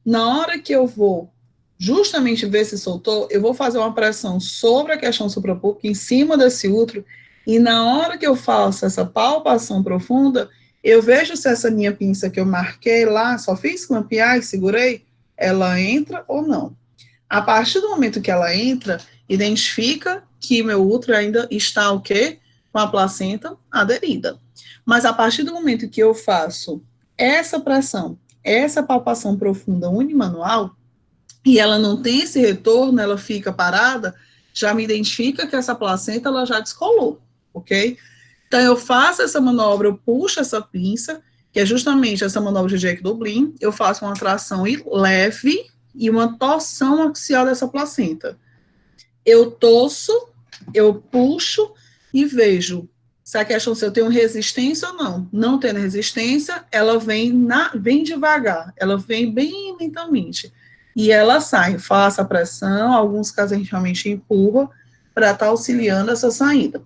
Na hora que eu vou justamente ver se soltou, eu vou fazer uma pressão sobre a questão suprapúbica, em cima desse útero, e na hora que eu faço essa palpação profunda, eu vejo se essa minha pinça que eu marquei lá, só fiz clampear e segurei, ela entra ou não. A partir do momento que ela entra, identifica que meu útero ainda está o quê? Com a placenta aderida. Mas a partir do momento que eu faço essa pressão, essa palpação profunda unimanual, e ela não tem esse retorno, ela fica parada, já me identifica que essa placenta ela já descolou, ok? Então eu faço essa manobra, eu puxo essa pinça, que é justamente essa manobra de Jacob-Dublin, eu faço uma tração leve e uma torção axial dessa placenta. Eu torço, eu puxo e vejo Se a questão se eu tenho resistência ou não. Não tendo resistência, ela vem devagar, ela vem bem lentamente. E ela sai, faça a pressão, alguns casos a gente realmente empurra para estar auxiliando essa saída.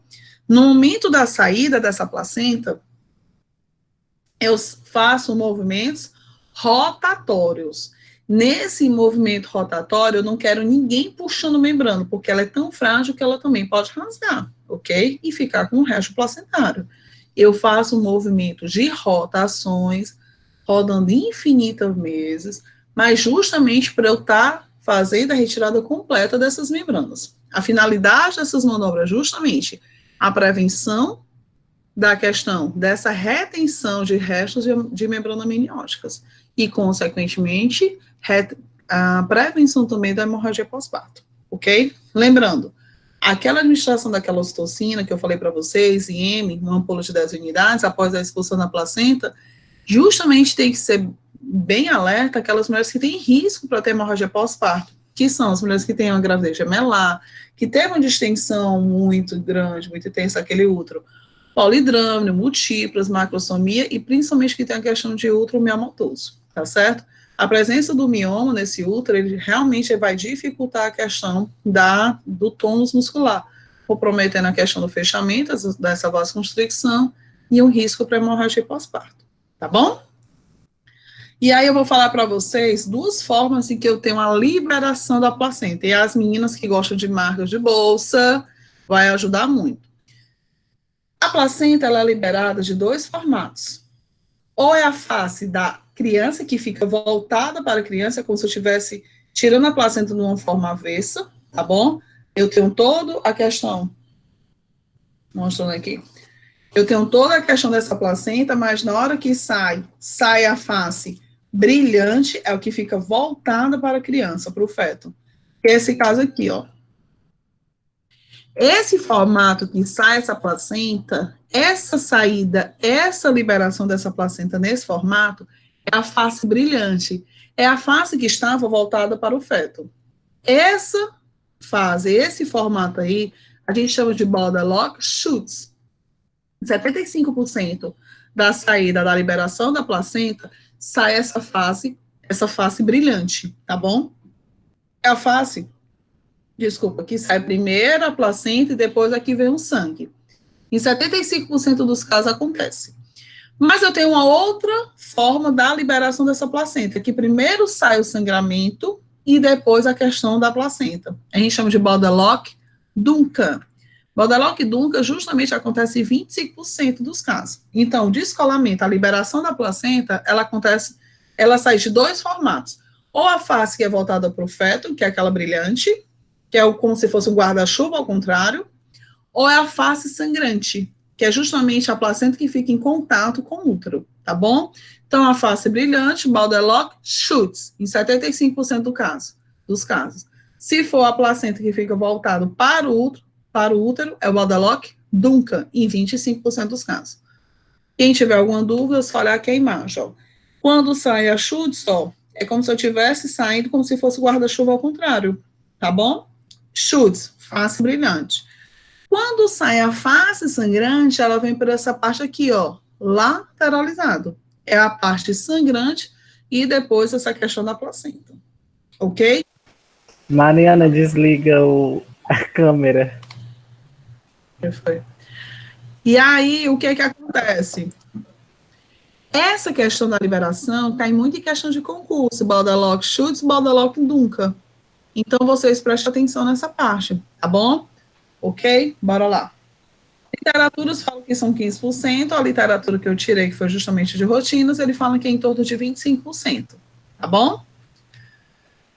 No momento da saída dessa placenta, eu faço movimentos rotatórios. Nesse movimento rotatório, eu não quero ninguém puxando membrana, porque ela é tão frágil que ela também pode rasgar, ok? E ficar com o resto placentário. Eu faço um movimento de rotações, rodando infinitas vezes, mas justamente para eu estar fazendo a retirada completa dessas membranas. A finalidade dessas manobras é justamente a prevenção da questão dessa retenção de restos de membrana amnióticas e, consequentemente, a prevenção também da hemorragia pós-parto, ok? Lembrando, aquela administração daquela ocitocina que eu falei para vocês, IM, uma ampola de 10 unidades, após a expulsão da placenta, justamente tem que ser bem alerta aquelas mulheres que têm risco para ter hemorragia pós-parto, que são as mulheres que têm uma gravidez gemelar, que têm uma distensão muito grande, muito intensa, aquele útero, polidrâmino, múltiplas, macrosomia e principalmente que tem a questão de útero miomatoso, tá certo? A presença do mioma nesse útero, ele realmente vai dificultar a questão do tônus muscular, comprometendo a questão do fechamento dessa vasoconstricção e um risco para hemorragia pós-parto, tá bom? E aí eu vou falar para vocês duas formas em que eu tenho a liberação da placenta, e as meninas que gostam de marcas de bolsa, vai ajudar muito. A placenta, ela é liberada de dois formatos. Ou é a face da criança, que fica voltada para a criança, como se eu estivesse tirando a placenta de uma forma avessa, tá bom? Eu tenho toda a questão, mostrando aqui, eu tenho toda a questão dessa placenta, mas na hora que sai a face brilhante, é o que fica voltada para a criança, para o feto. Esse caso aqui, ó. Esse formato que sai essa placenta, essa saída, essa liberação dessa placenta nesse formato, é a face brilhante. É a face que estava voltada para o feto. Essa fase, esse formato aí, a gente chama de border lock shoots. 75% da saída da liberação da placenta sai essa face brilhante, tá bom? É a face, desculpa, que sai primeiro a placenta e depois aqui vem o sangue. Em 75% dos casos acontece. Mas eu tenho uma outra forma da liberação dessa placenta, que primeiro sai o sangramento e depois a questão da placenta. A gente chama de Baudelock Duncan. Baudelock Duncan justamente acontece em 25% dos casos. Então, o descolamento, a liberação da placenta, ela sai de dois formatos. Ou a face que é voltada para o feto, que é aquela brilhante, que é como se fosse um guarda-chuva ao contrário, ou é a face sangrante, que é justamente a placenta que fica em contato com o útero, tá bom? Então, a face brilhante, Baudelock shoots, em 75% dos casos. Se for a placenta que fica voltada para o útero, é o Baudelock Duncan, em 25% dos casos. Quem tiver alguma dúvida, é só olhar aqui a imagem, ó. Quando sai a shoots, ó, é como se eu estivesse saindo como se fosse guarda-chuva ao contrário, tá bom? Shoots, face brilhante. Quando sai a face sangrante, ela vem por essa parte aqui, ó, lateralizado. É a parte sangrante e depois essa questão da placenta. Ok? Mariana, desliga a câmera. E aí, o que acontece? Essa questão da liberação cai muito em questão de concurso, Baudelock Schutz, Baudelock Duncan. Então, vocês prestem atenção nessa parte, tá bom? Ok? Bora lá. Literaturas falam que são 15%, a literatura que eu tirei, que foi justamente de rotinas, ele fala que é em torno de 25%, tá bom?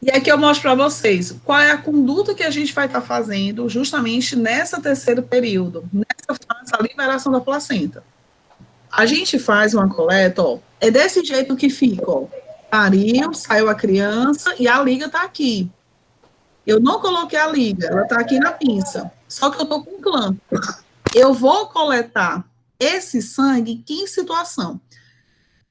E aqui eu mostro para vocês qual é a conduta que a gente vai estar fazendo justamente nessa terceiro período, nessa fase, a liberação da placenta. A gente faz uma coleta, ó, é desse jeito que fica, ó. Pariu, saiu a criança e a liga tá aqui. Eu não coloquei a liga, ela tá aqui na pinça, só que eu tô com um clamp. Eu vou coletar esse sangue em situação?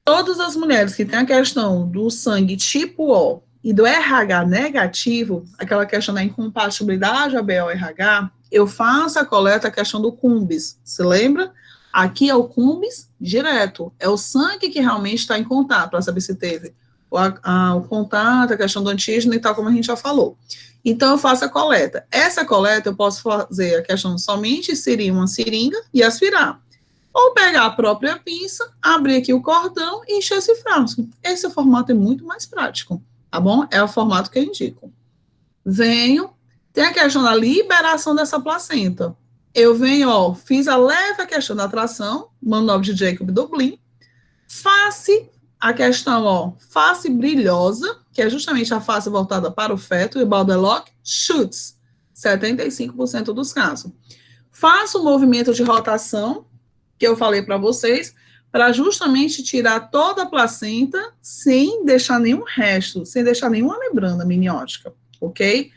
Todas as mulheres que têm a questão do sangue tipo O e do RH negativo, aquela questão da incompatibilidade ABO-RH, eu faço a coleta, a questão do cumbis, se lembra? Aqui é o cumes direto, é o sangue que realmente está em contato, para saber se teve o contato, a questão do antígeno e tal, como a gente já falou. Então, eu faço a coleta. Essa coleta eu posso fazer a questão somente inserir uma seringa e aspirar. Ou pegar a própria pinça, abrir aqui o cordão e encher esse frasco. Esse formato é muito mais prático, tá bom? É o formato que eu indico. Venho, tem a questão da liberação dessa placenta. Eu venho, ó, fiz a leve questão da tração, manobra de Jacob Dublin, face, a questão, ó, face brilhosa, que é justamente a face voltada para o feto, e Baldelock Schutz, 75% dos casos. Faço o movimento de rotação, que eu falei para vocês, para justamente tirar toda a placenta sem deixar nenhum resto, sem deixar nenhuma membrana miniótica, ok?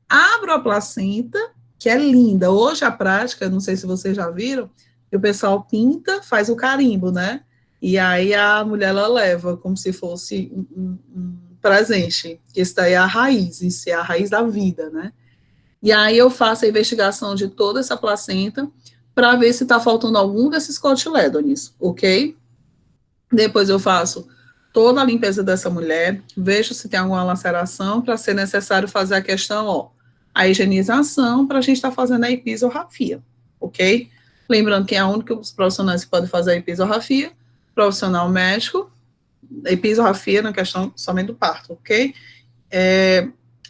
Abro a placenta, que é linda. Hoje a prática, não sei se vocês já viram, o pessoal pinta, faz o carimbo, né? E aí a mulher, ela leva como se fosse um presente, que isso daí é a raiz, isso é a raiz da vida, né? E aí eu faço a investigação de toda essa placenta para ver se está faltando algum desses cotilédones, ok? Depois eu faço toda a limpeza dessa mulher, vejo se tem alguma laceração, para ser necessário fazer a questão, ó, a higienização, para a gente estar fazendo a episorrafia, ok? Lembrando que é a única dos profissionais que pode fazer a episorrafia, profissional médico, a episorrafia na questão somente do parto, ok?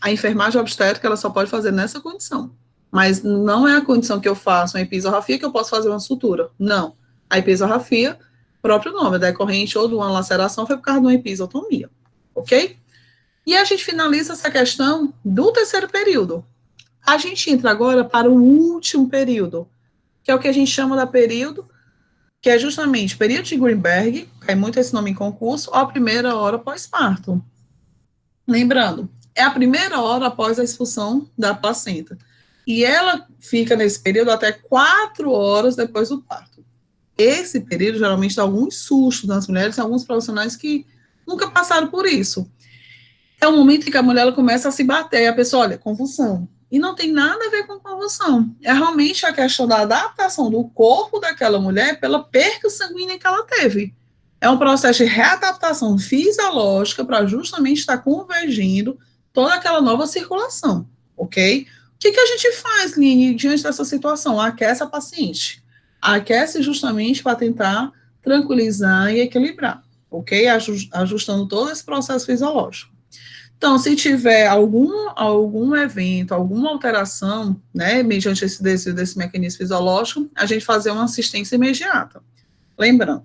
A enfermagem obstétrica, ela só pode fazer nessa condição, mas não é a condição que eu faço uma episorrafia que eu posso fazer uma sutura, não. A episorrafia, próprio nome, é decorrente ou de uma laceração, foi por causa de uma episiotomia, ok? E a gente finaliza essa questão do terceiro período. A gente entra agora para o último período, que é o que a gente chama de período, que é justamente o período de Greenberg, cai muito esse nome em concurso, ou a primeira hora pós-parto. Lembrando, é a primeira hora após a expulsão da placenta. E ela fica nesse período até 4 horas depois do parto. Esse período geralmente dá alguns sustos nas mulheres, alguns profissionais que nunca passaram por isso. É o momento em que a mulher ela começa a se bater, e a pessoa, olha, convulsão. E não tem nada a ver com convulsão. É realmente a questão da adaptação do corpo daquela mulher pela perca sanguínea que ela teve. É um processo de readaptação fisiológica para justamente estar convergindo toda aquela nova circulação, ok? O que a gente faz, Line, diante dessa situação? Aquece a paciente. Aquece justamente para tentar tranquilizar e equilibrar, ok? Ajustando todo esse processo fisiológico. Então, se tiver algum evento, alguma alteração, né, mediante esse desvio desse mecanismo fisiológico, a gente fazer uma assistência imediata. Lembrando,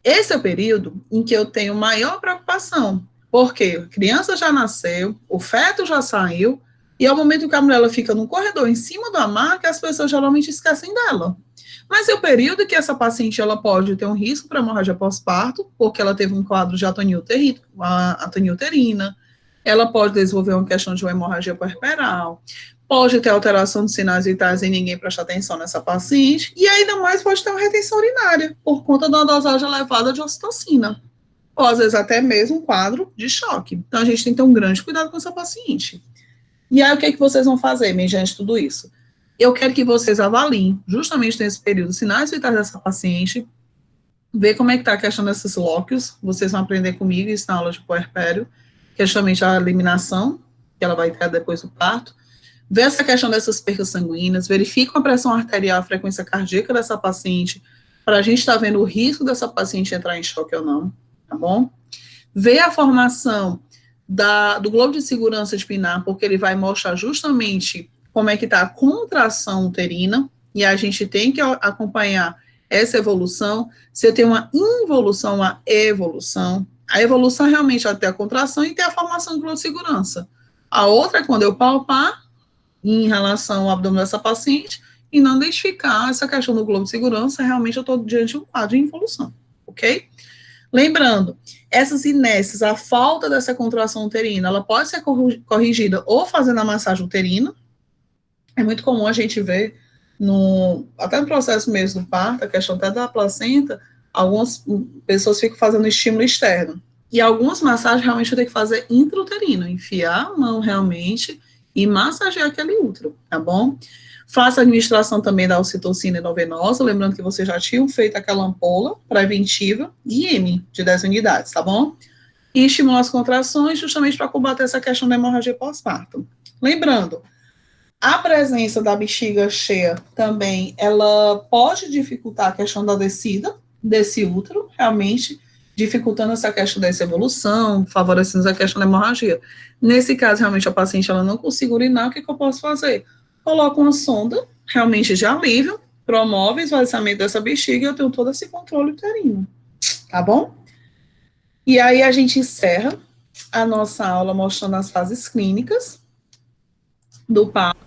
esse é o período em que eu tenho maior preocupação, porque a criança já nasceu, o feto já saiu, e é o momento que a mulher ela fica no corredor, em cima da maca, as pessoas geralmente esquecem dela. Mas é o período que essa paciente ela pode ter um risco para hemorragia pós-parto, porque ela teve um quadro de atonia uterina, ela pode desenvolver uma questão de uma hemorragia puerperal, pode ter alteração de sinais vitais e ninguém prestar atenção nessa paciente, e ainda mais pode ter uma retenção urinária, por conta de uma dosagem elevada de ocitocina, ou às vezes até mesmo um quadro de choque. Então, a gente tem que ter um grande cuidado com essa paciente. E aí, o que é que vocês vão fazer, mediante tudo isso? Eu quero que vocês avaliem, justamente nesse período, sinais vitais dessa paciente, ver como é que está a questão desses lóquios, vocês vão aprender comigo isso na aula de puerpério, que é justamente a eliminação, que ela vai ter depois do parto, ver essa questão dessas percas sanguíneas, verifica a pressão arterial, a frequência cardíaca dessa paciente, para a gente estar vendo o risco dessa paciente entrar em choque ou não, tá bom? Ver a formação do globo de segurança de Pinar, porque ele vai mostrar justamente como é que está a contração uterina, e a gente tem que acompanhar essa evolução. Se eu tenho uma involução, uma evolução, a evolução realmente é ter a contração e ter a formação do globo de segurança. A outra é quando eu palpar em relação ao abdômen dessa paciente e não identificar essa questão do globo de segurança, realmente eu estou diante de um quadro de involução, ok? Lembrando, essas inércias, a falta dessa contração uterina, ela pode ser corrigida ou fazendo a massagem uterina. É muito comum a gente ver, até no processo mesmo do parto, a questão até da placenta, algumas pessoas ficam fazendo estímulo externo. E algumas massagens realmente eu tenho que fazer intrauterino, enfiar a mão realmente e massagear aquele útero, tá bom? Faça a administração também da ocitocina endovenosa, lembrando que vocês já tinham feito aquela ampola preventiva de IM, de 10 unidades, tá bom? E estimular as contrações justamente para combater essa questão da hemorragia pós-parto. Lembrando, a presença da bexiga cheia também, ela pode dificultar a questão da descida desse útero, realmente dificultando essa questão dessa evolução, favorecendo a questão da hemorragia. Nesse caso, realmente, a paciente ela não consegue urinar, o que eu posso fazer? Coloco uma sonda, realmente de alívio, promove o esvaziamento dessa bexiga e eu tenho todo esse controle uterino, tá bom? E aí a gente encerra a nossa aula mostrando as fases clínicas do parto.